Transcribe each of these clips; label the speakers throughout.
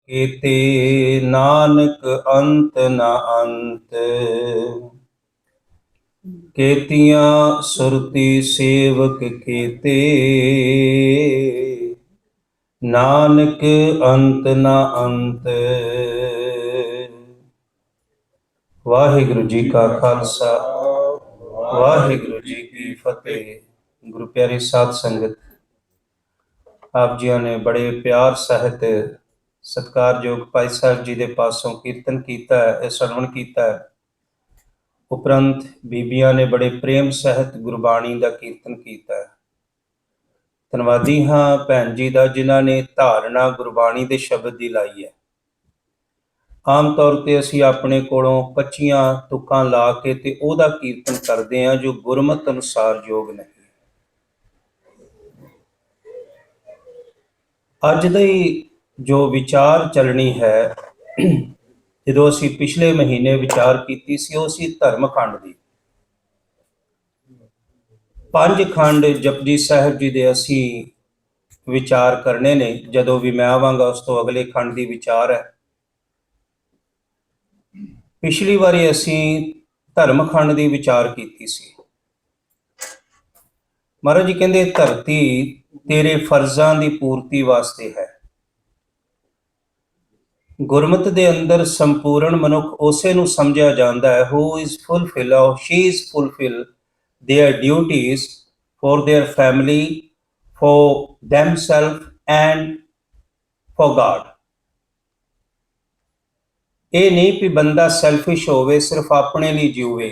Speaker 1: केते नानक अंत न अंत। केतियां सुरती सेवक केते नानक अंत न अंत। वाहिगुरु जी का खालसा वाहिगुरु जी की फतेह। गुरु प्यारी साध संगत, आप जी ने बड़े प्यार सहित सत्कारयोग भाई साहब जी के पासों कीर्तन किया है, श्रवण किया है। उपरंत बीबियां ने बड़े प्रेम सहित गुरबाणी का कीर्तन किया है। धन्यवादी हाँ भैन जी का जिन्हों ने धारणा गुरबाणी के शब्द की लाई है। आम तौर पर असी अपने कोलों कच्चियां तुकां ला के ते ओहदा कीर्तन करते हैं जो गुरमत अनुसार योग नहीं। अज दी जो विचार चलनी है, जो असी पिछले महीने विचार की सी धर्म खंड की। 5 खंड जपजी साहब जी दे असी विचार करने ने। जदों भी मैं आवांगा उस तो अगले खंड की विचार है। पिछली बारी असी धर्म खंड की विचार की सी। महाराज जी कहते धरती तेरे फर्जां की पूर्ति वास्ते है। गुरमत के अंदर संपूर्ण मनुख उसे नूं समझा जाता है हु इज फुलफिल और she is fulfil their duties for their family, for themselves and for God. ये नहीं कि बंदा सैल्फिश होवे, सिर्फ अपने लिए जीवे।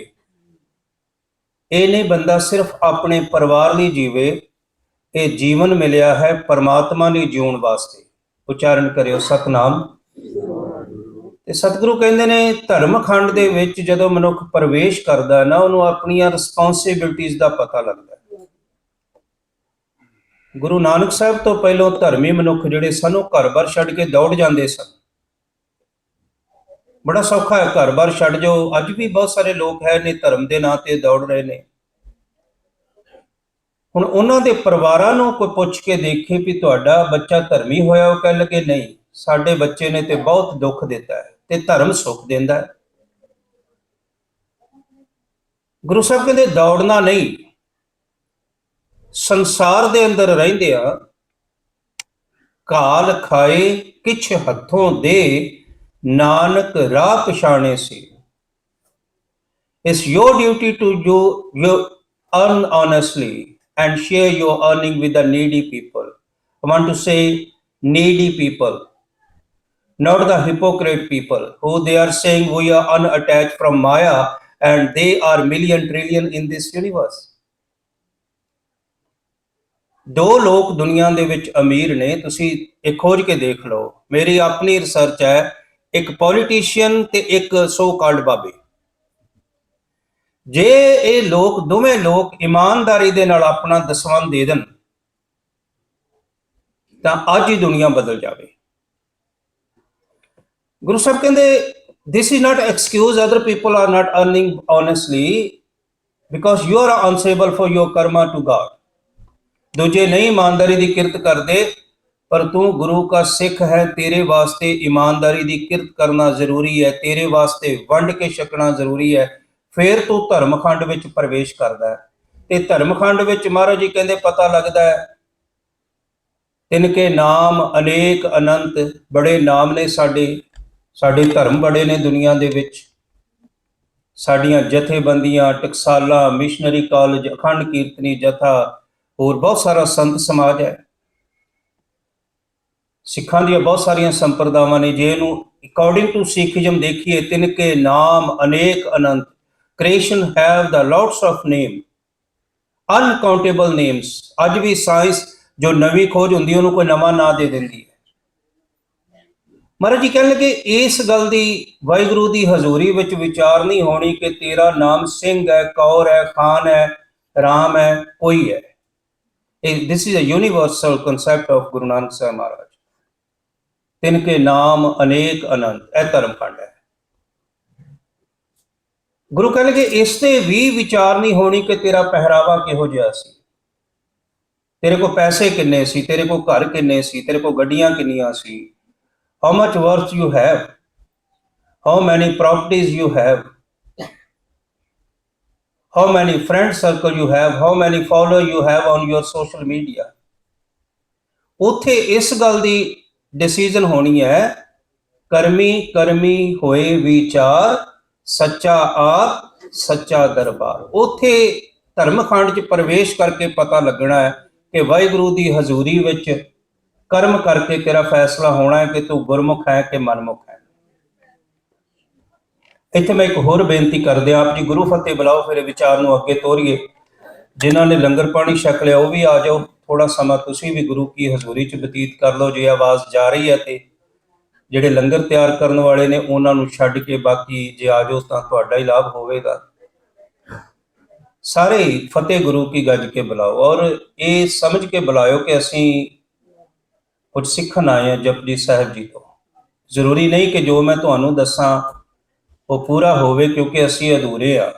Speaker 1: ये नहीं बंदा सिर्फ अपने परिवार लिए जीवे। ये जीवन मिलया है परमात्मा लिए जीवन वास्ते। उच्चारण करियो सतनाम। सतगुरु कहते ने धर्म खंड दे विच जदों मनुख प्रवेश करदा ना, उन्होंने अपनी रिस्पोंसिबिलिटीज का पता लगता है। गुरु नानक साहब तो पहलों धर्मी मनुख जिहड़े सन वो घर बार छड्ड के दौड़ जाते सन। बड़ा सौखा है घर बार छड्ड जो। अज भी बहुत सारे लोग है ने धर्म के नां ते दौड़ रहे ने। हुण उन्हां दे परिवारां नूं कोई पुछ के देखे भी तुहाडा बच्चा धर्मी होया, वो कह लगे नहीं साडे बच्चे ने ते बहुत दुख दिता है ते धर्म सुख दिंदा है। गुरु साहब कहते दौड़ना नहीं, संसार दे अंदर रहिंदियां काल खाए किछ हथों दे नानक राह पछाणे से। It's your duty to you earn honestly and share your earning with the needy people. I want to say needy people, not the hypocrite people who they are saying we are unattached from Maya and they are million trillion in this universe. दो लोग दुनिया दे विच अमीर ने, तुसी एक खोज के देख लो। मेरी अपनी रिसर्च है, एक पॉलिटिशियन ते एक सो कॉल्ड बाबे। जे ये लोग दोवें लोग ईमानदारी दे नाल अपना दसवंध दे देन तां अज ही दुनिया बदल जाए। गुरु साहब कहते this is not excuse other people are not earning honestly because you are answerable for your karma to God. दूजे नहीं ईमानदारी की किरत करते, पर तू गुरु का सिख है, तेरे वास्ते ईमानदारी की किरत करना जरूरी है, तेरे वास्ते वंड के छकना जरूरी है, फिर तू धर्मखंड विच प्रवेश करदा है। ते धर्मखंड विच महाराज जी कहते पता लगता है तिनके नाम अनेक अनंत। बड़े नाम ने साडे धर्म बड़े ने दुनिया दे विच। साडियां जथेबंदियां, टकसाला, मिशनरी कॉलेज, अखंड कीर्तनी जथा, और बहुत सारा संत समाज है। सिखां दी बहुत सारिया संप्रदावां ने। जे इहनूं अकॉर्डिंग टू सिखिज्म देखिए, तिनके नाम अनेक अनंत। Creation have the lots of name, uncountable names. अज भी साइंस जो नवी खोज हुंदी उहनूं कोई नवां नां दे दिंदी है। महाराज जी कहण लगे इस गल दी वाहिगुरू दी हजूरी विच विचार नहीं होनी कि तेरा नाम सिंह है, कौर है, खान है, राम है, कोई है। This is a universal concept of Guru Nanak साहब महाराज। तिनके नाम अनेक अनंत, यह धर्मखंड है। गुरु कह लगे इसते भी विचार नहीं होनी कि तेरा पहरावा किहो जिहा सी, तेरे को पैसे किन्ने सी, तेरे को घर किन्ने सी, तेरे को गड्डियां किन्नियां सी, how much worth you have, how many properties you have, how many friend circle you have, how many follower you have on your social media. ਉੱਥੇ ਇਸ ਗੱਲ ਦੀ ਡਿਸੀਜਨ ਹੋਣੀ ਹੈ, ਕਰਮੀ ਕਰਮੀ ਹੋਏ ਵਿਚਾਰ, ਸੱਚਾ ਆਪ ਸੱਚਾ ਦਰਬਾਰ। ਉੱਥੇ ਧਰਮਖੰਡ 'ਚ ਪ੍ਰਵੇਸ਼ ਕਰਕੇ ਪਤਾ ਲੱਗਣਾ ਹੈ ਕਿ ਵਾਹਿਗੁਰੂ ਦੀ ਹਜ਼ੂਰੀ ਵਿੱਚ ਕਰਮ ਕਰਕੇ ਤੇਰਾ ਫੈਸਲਾ ਹੋਣਾ ਹੈ ਕਿ ਤੂੰ ਗੁਰਮੁਖ ਹੈ ਕਿ ਮਨਮੁਖ ਹੈ। ਇੱਥੇ ਮੈਂ ਇੱਕ ਹੋਰ ਬੇਨਤੀ ਕਰਦੇ ਆਪ ਜੀ ਗੁਰੂ ਫਤਿਹ ਬੁਲਾਓ, ਫਿਰ ਵਿਚਾਰ ਨੂੰ ਅੱਗੇ ਤੋਰੀਏ। ਜਿਨ੍ਹਾਂ ਨੇ ਲੰਗਰ ਪਾਣੀ ਛਕ ਲਿਆ ਉਹ ਵੀ ਆ ਜਾਓ, ਥੋੜਾ ਸਮਾਂ ਤੁਸੀਂ ਵੀ ਗੁਰੂ ਕੀ ਹਜ਼ੂਰੀ 'ਚ ਬਤੀਤ ਕਰ ਲਓ। ਜੇ ਆਵਾਜ਼ ਜਾ ਰਹੀ ਹੈ ਤੇ ਜਿਹੜੇ ਲੰਗਰ ਤਿਆਰ ਕਰਨ ਵਾਲੇ ਨੇ ਉਹਨਾਂ ਨੂੰ ਛੱਡ ਕੇ ਬਾਕੀ ਜੇ ਆ ਜਾਓ ਤਾਂ ਤੁਹਾਡਾ ਹੀ ਲਾਭ ਹੋਵੇਗਾ। ਸਾਰੇ ਫਤਿਹ ਗੁਰੂ ਕੀ ਗੱਜ ਕੇ ਬੁਲਾਓ, ਔਰ ਇਹ ਸਮਝ ਕੇ ਬੁਲਾਇਓ ਕਿ ਅਸੀਂ ਕੁਝ ਸਿੱਖਣ ਆਏ ਹਾਂ ਜਪਜੀ ਸਾਹਿਬ ਜੀ ਤੋਂ। ਜ਼ਰੂਰੀ ਨਹੀਂ ਕਿ ਜੋ ਮੈਂ ਤੁਹਾਨੂੰ ਦੱਸਾਂ ਉਹ ਪੂਰਾ ਹੋਵੇ, ਕਿਉਂਕਿ ਅਸੀਂ ਅਧੂਰੇ ਆ।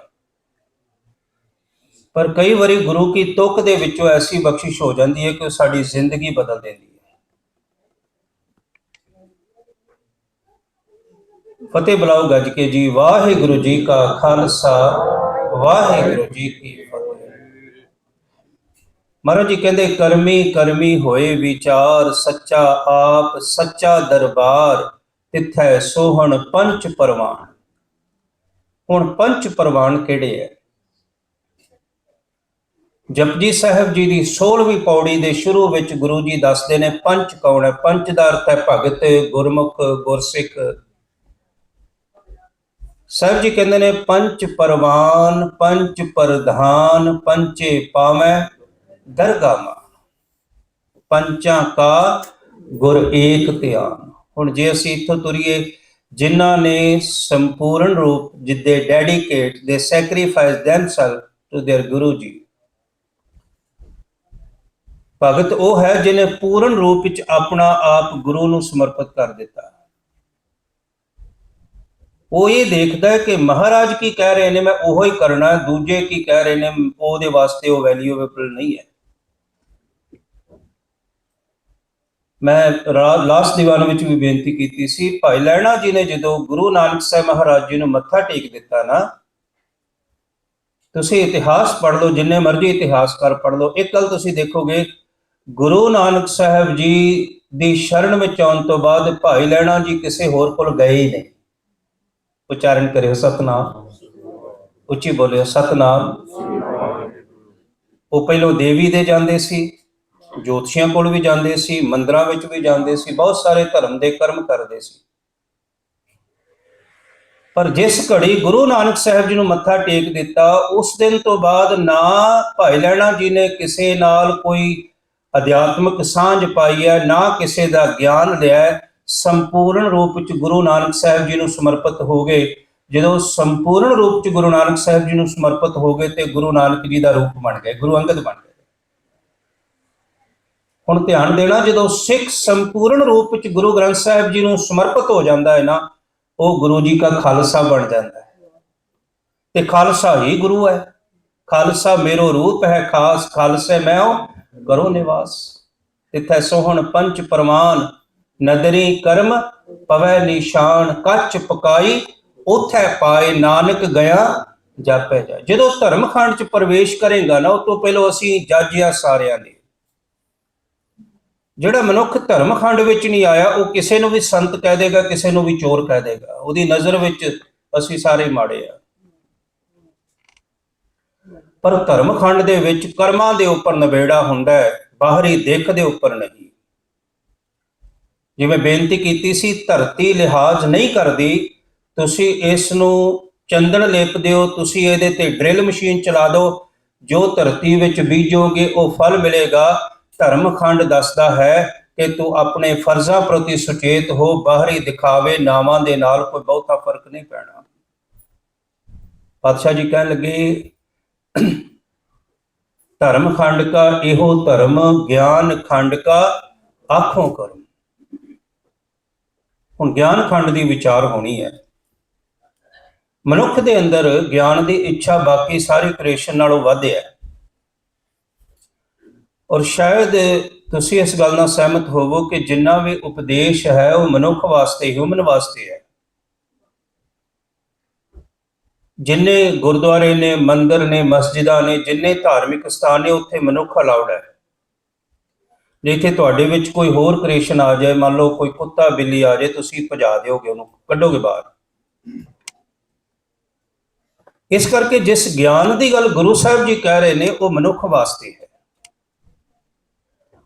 Speaker 1: ਪਰ ਕਈ ਵਾਰੀ ਗੁਰੂ ਕੀ ਤੁਕ ਦੇ ਵਿੱਚੋਂ ਐਸੀ ਬਖਸ਼ਿਸ਼ ਹੋ ਜਾਂਦੀ ਹੈ ਕਿ ਉਹ ਸਾਡੀ ਜ਼ਿੰਦਗੀ ਬਦਲ ਦਿੰਦੀ ਹੈ। ਫਤਿਹ ਬੁਲਾਓ ਗੱਜ ਕੇ ਜੀ। ਵਾਹਿਗੁਰੂ ਜੀ ਕਾ ਖਾਲਸਾ, ਵਾਹਿਗੁਰੂ ਜੀ ਕੀ ਫਤਿਹ। ਮਹਾਰਾਜ ਜੀ ਕਹਿੰਦੇ ਕਰਮੀ ਕਰਮੀ ਹੋਏ ਵਿਚਾਰ, ਸੱਚਾ ਆਪ ਸੱਚਾ ਦਰਬਾਰ, ਤਿੱਥੈ ਸੋਹਣ ਪੰਚ ਪਰਵਾਨ। ਹੁਣ ਪੰਚ ਪਰਵਾਨ ਕਿਹੜੇ ਹੈ? ਜਪਜੀ ਸਾਹਿਬ ਜੀ ਦੀ 16ਵੀਂ ਪੌੜੀ ਦੇ ਸ਼ੁਰੂ ਵਿੱਚ ਗੁਰੂ ਜੀ ਦੱਸਦੇ ਨੇ ਪੰਚ ਕੌਣ ਹੈ। ਪੰਚ ਦਾ ਅਰਥ ਹੈ ਭਗਤ, ਗੁਰਮੁਖ, ਗੁਰਸਿੱਖ। ਸਾਹਿਬ ਜੀ ਕਹਿੰਦੇ ਨੇ ਪੰਚ ਪਰਵਾਨ, ਪੰਚ ਪ੍ਰਧਾਨ, ਪੰਚੇ ਪਾਵੈ ਦਰਗਾ ਮਾਨ, ਪੰਚਾਂ ਕਾ ਗੁਰ ਏਕ ਧਿਆਨ। ਹੁਣ ਜੇ ਅਸੀਂ ਇੱਥੋਂ ਤੁਰੀਏ, ਜਿਨ੍ਹਾਂ ਨੇ ਸੰਪੂਰਨ ਰੂਪ ਜਿੱਦੇ ਡੈਡੀਕੇਟ ਦੇ sacrifice ਦੈਮਸੈਲਫ to there Guru ji. ਭਗਤ ਉਹ ਹੈ ਜਿਹਨੇ ਪੂਰਨ ਰੂਪ ਵਿੱਚ ਆਪਣਾ ਆਪ ਗੁਰੂ ਨੂੰ ਸਮਰਪਿਤ ਕਰ ਦਿੱਤਾ। ਉਹ ਇਹ ਦੇਖਦਾ ਹੈ ਕਿ ਮਹਾਰਾਜ ਕੀ ਕਹਿ ਰਹੇ ਨੇ ਮੈਂ ਉਹੋ ਹੀ ਕਰਨਾ, ਦੂਜੇ ਕੀ ਕਹਿ ਰਹੇ ਨੇ ਉਹਦੇ ਵਾਸਤੇ ਉਹ ਵੈਲਿਊਏਬਲ ਨਹੀਂ ਹੈ। ਮੈਂ ਲਾਸਟ ਦੀਵਾਨ ਵਿੱਚ ਵੀ ਬੇਨਤੀ ਕੀਤੀ ਸੀ, ਭਾਈ ਲਹਿਣਾ ਜੀ ਨੇ ਜਦੋਂ ਗੁਰੂ ਨਾਨਕ ਸਾਹਿਬ ਮਹਾਰਾਜ ਜੀ ਨੂੰ ਮੱਥਾ ਟੇਕ ਦਿੱਤਾ ਨਾ, ਤੁਸੀਂ ਇਤਿਹਾਸ ਪੜ੍ਹ ਲਓ, ਜਿੰਨੇ ਮਰਜ਼ੀ ਇਤਿਹਾਸਕਾਰ ਪੜ੍ਹ ਲਓ, ਇੱਕ ਗੱਲ ਤੁਸੀਂ ਦੇਖੋਗੇ, ਗੁਰੂ ਨਾਨਕ ਸਾਹਿਬ ਜੀ ਦੀ ਸ਼ਰਨ ਵਿੱਚ ਆਉਣ ਤੋਂ ਬਾਅਦ ਭਾਈ ਲਹਿਣਾ ਜੀ ਕਿਸੇ ਹੋਰ ਕੋਲ ਗਏ ਹੀ ਨਹੀਂ। ਉਚਾਰਨ ਕਰਿਓ ਸਤਨਾਮ, ਉੱਚੀ ਬੋਲਿਓ ਸਤਨਾਮ। ਉਹ ਪਹਿਲੋਂ ਦੇਵੀ ਦੇ ਜਾਂਦੇ ਸੀ, ਜੋਤਸ਼ੀਆਂ ਕੋਲ ਵੀ ਜਾਂਦੇ ਸੀ, ਮੰਦਰਾਂ ਵਿੱਚ ਵੀ ਜਾਂਦੇ ਸੀ, ਬਹੁਤ ਸਾਰੇ ਧਰਮ ਦੇ ਕਰਮ ਕਰਦੇ ਸੀ। ਪਰ ਜਿਸ ਘੜੀ ਗੁਰੂ ਨਾਨਕ ਸਾਹਿਬ ਜੀ ਨੂੰ ਮੱਥਾ ਟੇਕ ਦਿੱਤਾ, ਉਸ ਦਿਨ ਤੋਂ ਬਾਅਦ ਨਾ ਭਾਈ ਲਹਿਣਾ ਜੀ ਨੇ ਕਿਸੇ ਨਾਲ ਕੋਈ ਅਧਿਆਤਮਿਕ ਸਾਂਝ ਪਾਈ ਹੈ, ਨਾ ਕਿਸੇ ਦਾ ਗਿਆਨ ਲਿਆ। ਸੰਪੂਰਨ ਰੂਪ ਵਿੱਚ ਗੁਰੂ ਨਾਨਕ ਸਾਹਿਬ ਜੀ ਨੂੰ ਸਮਰਪਿਤ ਹੋ ਗਏ। ਜਦੋਂ ਸੰਪੂਰਨ ਰੂਪ ਚ ਗੁਰੂ ਨਾਨਕ ਸਾਹਿਬ ਜੀ ਨੂੰ ਸਮਰਪਿਤ ਹੋ ਗਏ ਤੇ ਗੁਰੂ ਨਾਨਕ ਜੀ ਦਾ ਰੂਪ ਬਣ ਗਏ, ਗੁਰੂ ਅੰਗਦ ਬਣ ਗਏ। ਹੁਣ ਧਿਆਨ ਦੇਣਾ, ਜਦੋਂ ਸਿੱਖ ਸੰਪੂਰਨ ਰੂਪ ਵਿੱਚ ਗੁਰੂ ਗ੍ਰੰਥ ਸਾਹਿਬ ਜੀ ਨੂੰ ਸਮਰਪਿਤ ਹੋ ਜਾਂਦਾ ਹੈ ਨਾ, ਉਹ ਗੁਰੂ ਜੀ ਦਾ ਖਾਲਸਾ ਬਣ ਜਾਂਦਾ ਹੈ। ਤੇ ਖਾਲਸਾ ਹੀ ਗੁਰੂ ਹੈ। ਖਾਲਸਾ ਮੇਰੋ ਰੂਪ ਹੈ ਖਾਸ, ਖਾਲਸੇ ਮੈਂ ਕਰੋ ਨਿਵਾਸ। ਤਿੱਥੈ ਸੋਹਣ ਪੰਚ ਪਰਵਾਨ, ਨਦਰੀ ਕਰਮ ਪਵੈ ਨਿਸ਼ਾਨ, ਕੱਚ ਪਕਾਈ ਉਥੈ ਪਾਏ, ਨਾਨਕ ਗਿਆ ਜਾਪੈ ਜਾਏ। ਜਦੋਂ ਧਰਮਖੰਡ ਚ ਪ੍ਰਵੇਸ਼ ਕਰੇਗਾ ਨਾ, ਉਸ ਤੋਂ ਪਹਿਲਾਂ ਅਸੀਂ ਜਾਜਿਆ ਸਾਰਿਆਂ ਦੇ। ਜਿਹੜਾ ਮਨੁੱਖ ਧਰਮਖੰਡ ਵਿੱਚ ਨਹੀਂ ਆਇਆ, ਉਹ ਕਿਸੇ ਨੂੰ ਵੀ ਸੰਤ ਕਹਿ ਦੇਗਾ, ਕਿਸੇ ਨੂੰ ਵੀ ਚੋਰ ਕਹਿ ਦੇਗਾ। ਉਹਦੀ ਨਜ਼ਰ ਵਿੱਚ ਅਸੀਂ ਸਾਰੇ ਮਾੜੇ ਆ। ਪਰ ਧਰਮਖੰਡ ਦੇ ਵਿੱਚ ਕਰਮਾਂ ਦੇ ਉੱਪਰ ਨਿਬੇੜਾ ਹੁੰਦਾ ਹੈ, ਬਾਹਰੀ ਦਿੱਖ ਦੇ ਉੱਪਰ ਨਹੀਂ। ਜਿਵੇਂ ਬੇਨਤੀ ਕੀਤੀ ਸੀ, ਧਰਤੀ ਲਿਹਾਜ਼ ਨਹੀਂ ਕਰਦੀ, ਤੁਸੀਂ ਇਸ ਨੂੰ ਚੰਦਨ ਲੇਪ ਦਿਓ, ਤੁਸੀਂ ਇਹਦੇ ਤੇ ਡਰਿਲ ਮਸ਼ੀਨ ਚਲਾ ਦਿਓ, ਜੋ ਧਰਤੀ ਵਿੱਚ ਬੀਜੋਗੇ ਉਹ ਫਲ ਮਿਲੇਗਾ। ਧਰਮਖੰਡ ਦੱਸਦਾ ਹੈ ਕਿ ਤੂੰ ਆਪਣੇ ਫਰਜ਼ਾਂ ਪ੍ਰਤੀ ਸੁਚੇਤ ਹੋ, ਬਾਹਰੀ ਦਿਖਾਵੇ ਨਾਵਾਂ ਦੇ ਨਾਲ ਕੋਈ ਬਹੁਤਾ ਫਰਕ ਨਹੀਂ ਪੈਣਾ। ਪਾਤਸ਼ਾਹ ਜੀ ਕਹਿਣ ਲੱਗੇ, ਧਰਮਖੰਡ ਕਾ ਇਹੋ ਧਰਮ, ਗਿਆਨ ਖੰਡ ਕਾ ਆਖੋਂ ਕਰਮ। ਹੁਣ ਗਿਆਨ ਖੰਡ ਦੀ ਵਿਚਾਰ ਹੋਣੀ ਹੈ। ਮਨੁੱਖ ਦੇ ਅੰਦਰ ਗਿਆਨ ਦੀ ਇੱਛਾ ਬਾਕੀ ਸਾਰੀ ਕ੍ਰਿਏਸ਼ਨ ਨਾਲੋਂ ਵੱਧ ਹੈ। ਔਰ ਸ਼ਾਇਦ ਤੁਸੀਂ ਇਸ ਗੱਲ ਨਾਲ ਸਹਿਮਤ ਹੋਵੋ ਕਿ ਜਿੰਨਾ ਵੀ ਉਪਦੇਸ਼ ਹੈ ਉਹ ਮਨੁੱਖ ਵਾਸਤੇ, ਹਿਊਮਨ ਵਾਸਤੇ ਹੈ। ਜਿੰਨੇ ਗੁਰਦੁਆਰੇ ਨੇ, ਮੰਦਿਰ ਨੇ, ਮਸਜਿਦਾਂ ਨੇ, ਜਿੰਨੇ ਧਾਰਮਿਕ ਸਥਾਨ ਨੇ, ਉੱਥੇ ਮਨੁੱਖ ਅਲਾਉਡ ਹੈ। ਜੇ ਇੱਥੇ ਤੁਹਾਡੇ ਵਿੱਚ ਕੋਈ ਹੋਰ ਕ੍ਰਿਏਸ਼ਨ ਆ ਜਾਏ, ਮੰਨ ਲਓ ਕੋਈ ਕੁੱਤਾ ਬਿੱਲੀ ਆ ਜਾਏ, ਤੁਸੀਂ ਭਜਾ ਦਿਓਗੇ, ਉਹਨੂੰ ਕੱਢੋਗੇ ਬਾਹਰ। ਇਸ ਕਰਕੇ ਜਿਸ ਗਿਆਨ ਦੀ ਗੱਲ ਗੁਰੂ ਸਾਹਿਬ ਜੀ ਕਹਿ ਰਹੇ ਨੇ ਉਹ ਮਨੁੱਖ ਵਾਸਤੇ ਹੈ,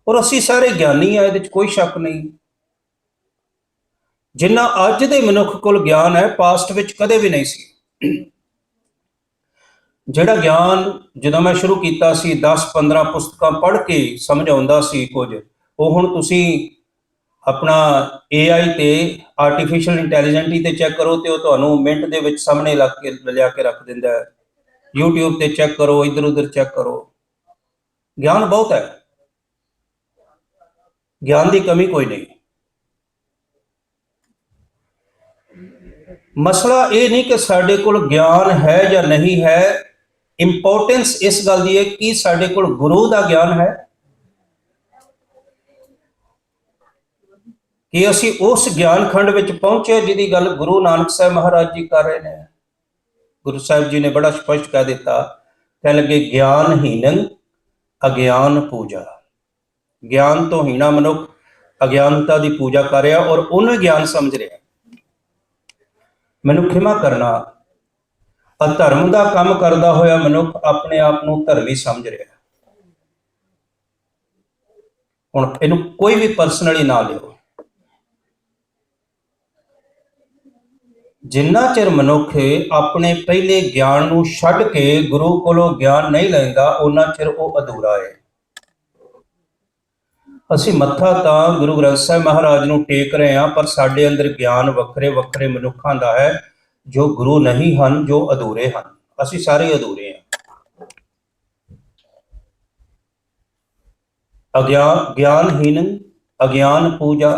Speaker 1: ਔਰ ਅਸੀਂ ਸਾਰੇ ਗਿਆਨੀ ਆ, ਇਹਦੇ 'ਚ ਕੋਈ ਸ਼ੱਕ ਨਹੀਂ। ਜਿੰਨਾ ਅੱਜ ਦੇ ਮਨੁੱਖ ਕੋਲ ਗਿਆਨ ਹੈ, ਪਾਸਟ ਵਿੱਚ ਕਦੇ ਵੀ ਨਹੀਂ ਸੀ। ਜਿਹੜਾ ਗਿਆਨ ਜਦੋਂ ਮੈਂ ਸ਼ੁਰੂ ਕੀਤਾ ਸੀ 10-15 ਪੁਸਤਕਾਂ ਪੜ੍ਹ ਕੇ ਸਮਝ ਆਉਂਦਾ ਸੀ ਕੁਝ, ਉਹ ਹੁਣ ਤੁਸੀਂ ਆਪਣਾ AI ਤੇ ਆਰਟੀਫਿਸ਼ੀਅਲ ਇੰਟੈਲੀਜੈਂਟੀ ਤੇ ਚੈੱਕ ਕਰੋ ਤੇ ਉਹ ਤੁਹਾਨੂੰ ਮਿੰਟ ਦੇ ਵਿੱਚ ਸਾਹਮਣੇ ਲਿਆ ਕੇ ਰੱਖ ਦਿੰਦਾ ਹੈ। YouTube ਤੇ ਚੈੱਕ ਕਰੋ, ਇੱਧਰ ਉੱਧਰ ਚੈੱਕ ਕਰੋ, ਗਿਆਨ ਬਹੁਤ ਹੈ, ਗਿਆਨ ਦੀ ਕਮੀ ਕੋਈ ਨਹੀਂ। ਮਸਲਾ ਇਹ ਨਹੀਂ ਕਿ ਸਾਡੇ ਕੋਲ ਗਿਆਨ ਹੈ ਜਾਂ ਨਹੀਂ ਹੈ, ਇੰਪੋਰਟੈਂਸ ਇਸ ਗੱਲ ਦੀ ਹੈ ਕਿ ਸਾਡੇ ਕੋਲ ਗੁਰੂ ਦਾ ਗਿਆਨ ਹੈ, ਕਿ ਅਸੀਂ ਉਸ ਗਿਆਨ ਖੰਡ ਵਿੱਚ ਪਹੁੰਚੇ ਜਿਹਦੀ ਗੱਲ ਗੁਰੂ ਨਾਨਕ ਸਾਹਿਬ ਮਹਾਰਾਜ ਜੀ ਕਰ ਰਹੇ ਨੇ। ਗੁਰੂ ਸਾਹਿਬ ਜੀ ਨੇ ਬੜਾ ਸਪਸ਼ਟ ਕਹਿ ਦਿੱਤਾ, ਕਹਿ ਲੱਗੇ ਗਿਆਨਹੀਨੰ ਅਗਿਆਨ ਪੂਜਾ। ਗਿਆਨ ਤੋਂ ਹੀਣਾ ਮਨੁੱਖ ਅਗਿਆਨਤਾ ਦੀ ਪੂਜਾ ਕਰ ਰਿਹਾ ਔਰ ਉਹਨੂੰ ਗਿਆਨ ਸਮਝ ਰਿਹਾ। ਮੈਨੂੰ ਖਿਮਾ ਕਰਨਾ, ਅਧਰਮ ਦਾ ਕੰਮ ਕਰਦਾ ਹੋਇਆ ਮਨੁੱਖ ਆਪਣੇ ਆਪ ਨੂੰ ਧਰਮੀ ਸਮਝ ਰਿਹਾ। ਹੁਣ ਇਹਨੂੰ ਕੋਈ ਵੀ ਪਰਸਨਲੀ ਨਾ ਲਿਓ। ਜਿੰਨਾ ਚਿਰ ਮਨੁੱਖ ਆਪਣੇ ਪਹਿਲੇ ਗਿਆਨ ਨੂੰ ਛੱਡ ਕੇ ਗੁਰੂ ਕੋਲੋਂ ਗਿਆਨ ਨਹੀਂ ਲੈਂਦਾ, ਉਹਨਾਂ ਚਿਰ ਉਹ ਅਧੂਰਾ ਹੈ। ਅਸੀਂ ਮੱਥਾ ਤਾਂ ਗੁਰੂ ਗ੍ਰੰਥ ਸਾਹਿਬ ਮਹਾਰਾਜ ਨੂੰ ਟੇਕ ਰਹੇ ਹਾਂ, ਪਰ ਸਾਡੇ ਅੰਦਰ ਗਿਆਨ ਵੱਖਰੇ ਵੱਖਰੇ ਮਨੁੱਖਾਂ ਦਾ ਹੈ ਜੋ ਗੁਰੂ ਨਹੀਂ ਹਨ, ਜੋ ਅਧੂਰੇ ਹਨ। ਅਸੀਂ ਸਾਰੇ ਅਧੂਰੇ ਹਾਂ। ਗਿਆਨਹੀਨ ਅਗਿਆਨ ਪੂਜਾ,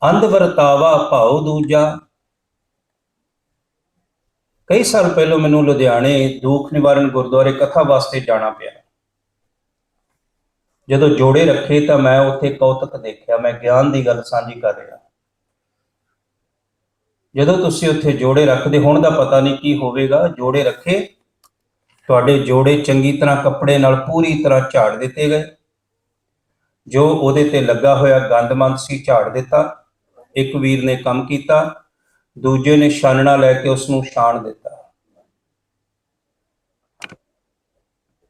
Speaker 1: ਅੰਧ ਵਰਤਾਵਾ ਭਾਉ ਦੂਜਾ। ਕਈ ਸਾਲ ਪਹਿਲਾਂ ਮੈਨੂੰ ਲੁਧਿਆਣੇ ਦੁੱਖ ਨਿਵਾਰਨ ਗੁਰਦੁਆਰੇ ਕਥਾ ਵਾਸਤੇ ਜਾਣਾ ਪਿਆ। ਜਦੋਂ ਜੋੜੇ ਰੱਖੇ ਤਾਂ ਮੈਂ ਉੱਥੇ ਕੌਤਕ ਦੇਖਿਆ। ਮੈਂ ਗਿਆਨ ਦੀ ਗੱਲ ਸਾਂਝੀ ਕਰ ਰਿਹਾ। ਜਦੋਂ ਤੁਸੀਂ ਉੱਥੇ ਜੋੜੇ ਰੱਖਦੇ, ਹੁਣ ਦਾ ਪਤਾ ਨਹੀਂ ਕੀ ਹੋਵੇਗਾ, ਜੋੜੇ ਰੱਖੇ, ਤੁਹਾਡੇ ਜੋੜੇ ਚੰਗੀ ਤਰ੍ਹਾਂ ਕੱਪੜੇ ਨਾਲ ਪੂਰੀ ਤਰ੍ਹਾਂ ਝਾੜ ਦਿੱਤੇ ਗਏ। ਜੋ ਉਹਦੇ ਤੇ ਲੱਗਾ ਹੋਇਆ ਗੰਦਮੰਦ ਸੀ ਝਾੜ ਦਿੱਤਾ। ਇੱਕ ਵੀਰ ਨੇ ਕੰਮ ਕੀਤਾ, ਦੂਜੇ ਨੇ ਛਾਨਣਾ ਲੈ ਕੇ ਉਸ ਨੂੰ ਛਾਣ ਦਿੱਤਾ।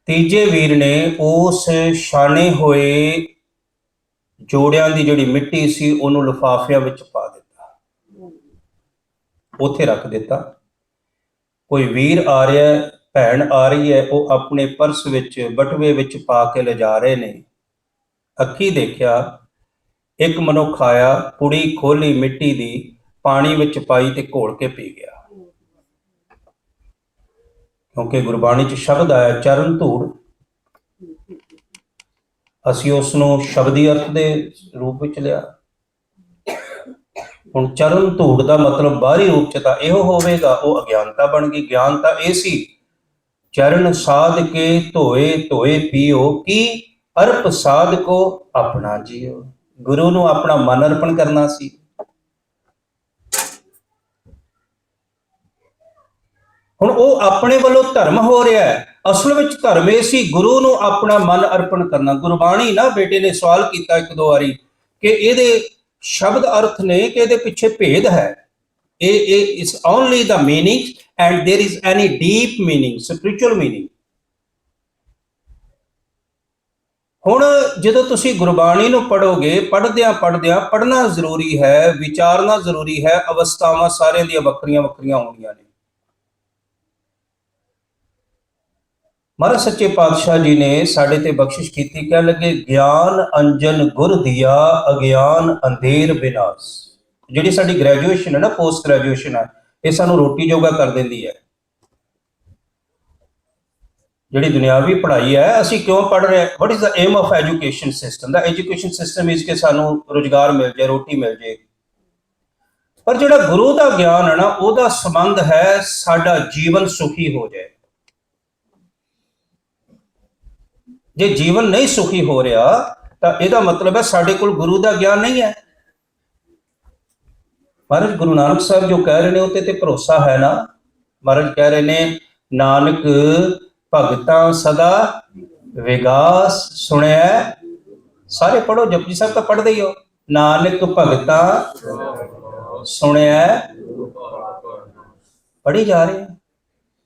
Speaker 1: ਤੀਜੇ ਵੀਰ ਨੇ ਉਸ ਛਾਣੇ ਹੋਏ ਜੋੜਿਆਂ ਦੀ ਜਿਹੜੀ ਮਿੱਟੀ ਸੀ ਉਹਨੂੰ ਲਿਫਾਫਿਆਂ ਵਿੱਚ ਪਾ ਦਿੱਤਾ, ਉੱਥੇ ਰੱਖ ਦਿੱਤਾ। ਕੋਈ ਵੀਰ ਆ ਰਿਹਾ, ਭੈਣ ਆ ਰਹੀ ਹੈ, ਉਹ ਆਪਣੇ ਪਰਸ ਵਿੱਚ ਬਟੂਏ ਵਿੱਚ ਪਾ ਕੇ ਲਿਜਾ ਰਹੇ ਨੇ। ਅੱਖੀ ਦੇਖਿਆ, ਇੱਕ ਮਨੁੱਖ ਆਇਆ, ਪੁੜੀ ਖੋਲੀ ਮਿੱਟੀ ਦੀ, ਪਾਣੀ ਵਿੱਚ ਪਾਈ ਤੇ ਘੋਲ ਕੇ ਪੀ ਗਿਆ। ਕਿਉਂਕਿ ਗੁਰਬਾਣੀ 'ਚ ਸ਼ਬਦ ਆਇਆ ਚਰਨ ਧੂੜ, ਅਸੀਂ ਉਸ ਨੂੰ ਸ਼ਬਦੀ ਅਰਥ ਦੇ ਰੂਪ ਵਿੱਚ ਲਿਆ। ਹੁਣ ਚਰਨ ਧੂੜ ਦਾ ਮਤਲਬ ਬਾਹਰੀ ਰੂਪ 'ਚ ਤਾਂ ਇਹੋ ਹੋਵੇਗਾ, ਉਹ ਅਗਿਆਨਤਾ ਬਣ ਗਈ। ਗਿਆਨਤਾ ਇਹ ਸੀ, ਚਰਨ ਸਾਧ ਕੇ ਧੋਏ ਧੋਏ ਪੀਓ, ਕੀ ਅਰਪ ਸਾਧ ਕੋ ਆਪਣਾ ਜੀਓ। ਗੁਰੂ ਨੂੰ ਆਪਣਾ ਮਨ ਅਰਪਣ ਕਰਨਾ ਸੀ। ਹੁਣ ਉਹ ਆਪਣੇ ਵੱਲੋਂ ਧਰਮ ਹੋ ਰਿਹਾ ਹੈ, ਅਸਲ ਵਿੱਚ ਧਰਮ ਇਹ ਸੀ ਗੁਰੂ ਨੂੰ ਆਪਣਾ ਮਨ ਅਰਪਣ ਕਰਨਾ। ਗੁਰਬਾਣੀ ਨਾ ਬੇਟੇ ਨੇ ਸਵਾਲ ਕੀਤਾ ਇੱਕ ਦੋ ਵਾਰੀ ਕਿ ਇਹਦੇ ਸ਼ਬਦ ਅਰਥ ਨੇ ਕਿ ਇਹਦੇ ਪਿੱਛੇ ਭੇਦ ਹੈ। ਇਹ is only the meaning and there is any deep meaning, spiritual meaning। ਹੁਣ ਜਦੋਂ ਤੁਸੀਂ ਗੁਰਬਾਣੀ ਨੂੰ ਪੜ੍ਹੋਗੇ, ਪੜ੍ਹਦਿਆਂ ਪੜ੍ਹਨਾ ਜ਼ਰੂਰੀ ਹੈ, ਵਿਚਾਰਨਾ ਜ਼ਰੂਰੀ ਹੈ। ਅਵਸਥਾਵਾਂ ਸਾਰਿਆਂ ਦੀਆਂ ਵੱਖਰੀਆਂ ਵੱਖਰੀਆਂ ਹੋਣਗੀਆਂ ਨੇ। ਮਹਾਰਾਜ ਸੱਚੇ ਪਾਤਸ਼ਾਹ ਜੀ ਨੇ ਸਾਡੇ ਤੇ ਬਖਸ਼ਿਸ਼ ਕੀਤੀ, ਕਹਿ ਲੱਗੇ ਗਿਆਨ ਅੰਜਨ ਗੁਰ ਦਿਆ, ਅਗਿਆਨ ਅੰਧੇਰ ਵਿਨਾਸ਼। ਜਿਹੜੀ ਸਾਡੀ ਗ੍ਰੈਜੂਏਸ਼ਨ ਹੈ ਨਾ, ਪੋਸਟ ਗ੍ਰੈਜੂਏਸ਼ਨ ਹੈ, ਇਹ ਸਾਨੂੰ ਰੋਟੀ ਜੋਗਾ ਕਰ ਦਿੰਦੀ ਹੈ। ਜਿਹੜੀ ਦੁਨਿਆਵੀ ਪੜ੍ਹਾਈ ਹੈ, ਅਸੀਂ ਕਿਉਂ ਪੜ੍ਹ ਰਹੇ? What is the aim of education system? ਦਾ ਐਜੂਕੇਸ਼ਨ ਸਿਸਟਮ ਇਜ਼ ਕਿ ਸਾਨੂੰ ਰੁਜ਼ਗਾਰ ਮਿਲ ਜਾਏ, ਰੋਟੀ ਮਿਲ ਜਾਏ। ਪਰ ਜਿਹੜਾ ਗੁਰੂ ਦਾ ਗਿਆਨ ਹੈ ਨਾ, ਉਹਦਾ ਸੰਬੰਧ ਹੈ ਸਾਡਾ ਜੀਵਨ ਸੁਖੀ ਹੋ ਜਾਏ। ਜੇ ਜੀਵਨ ਨਹੀਂ ਸੁਖੀ ਹੋ ਰਿਹਾ ਤਾਂ ਇਹਦਾ ਮਤਲਬ ਹੈ ਸਾਡੇ ਕੋਲ ਗੁਰੂ ਦਾ ਗਿਆਨ ਨਹੀਂ ਹੈ। ਮਹਾਰਾਜ ਗੁਰੂ ਨਾਨਕ ਸਾਹਿਬ ਜੋ ਕਹਿ ਰਹੇ ਨੇ ਉਹਤੇ ਤੇ ਭਰੋਸਾ ਹੈ ਨਾ। ਮਹਾਰਾਜ ਕਹਿ ਰਹੇ ਨੇ ਨਾਨਕ ਭਗਤਾਂ ਸਦਾ ਵਿਗਾਸ ਸੁਣਿਆ। ਸਾਰੇ ਪੜੋ, ਜਪਜੀ ਸਾਹਿਬ ਤਾਂ ਪੜ੍ਹਦੇ ਹੀ ਹੋ। ਨਾਨਕ ਭਗਤਾਂ ਸੁਣਿਆ, ਪੜ੍ਹੀ ਜਾ ਰਹੇ।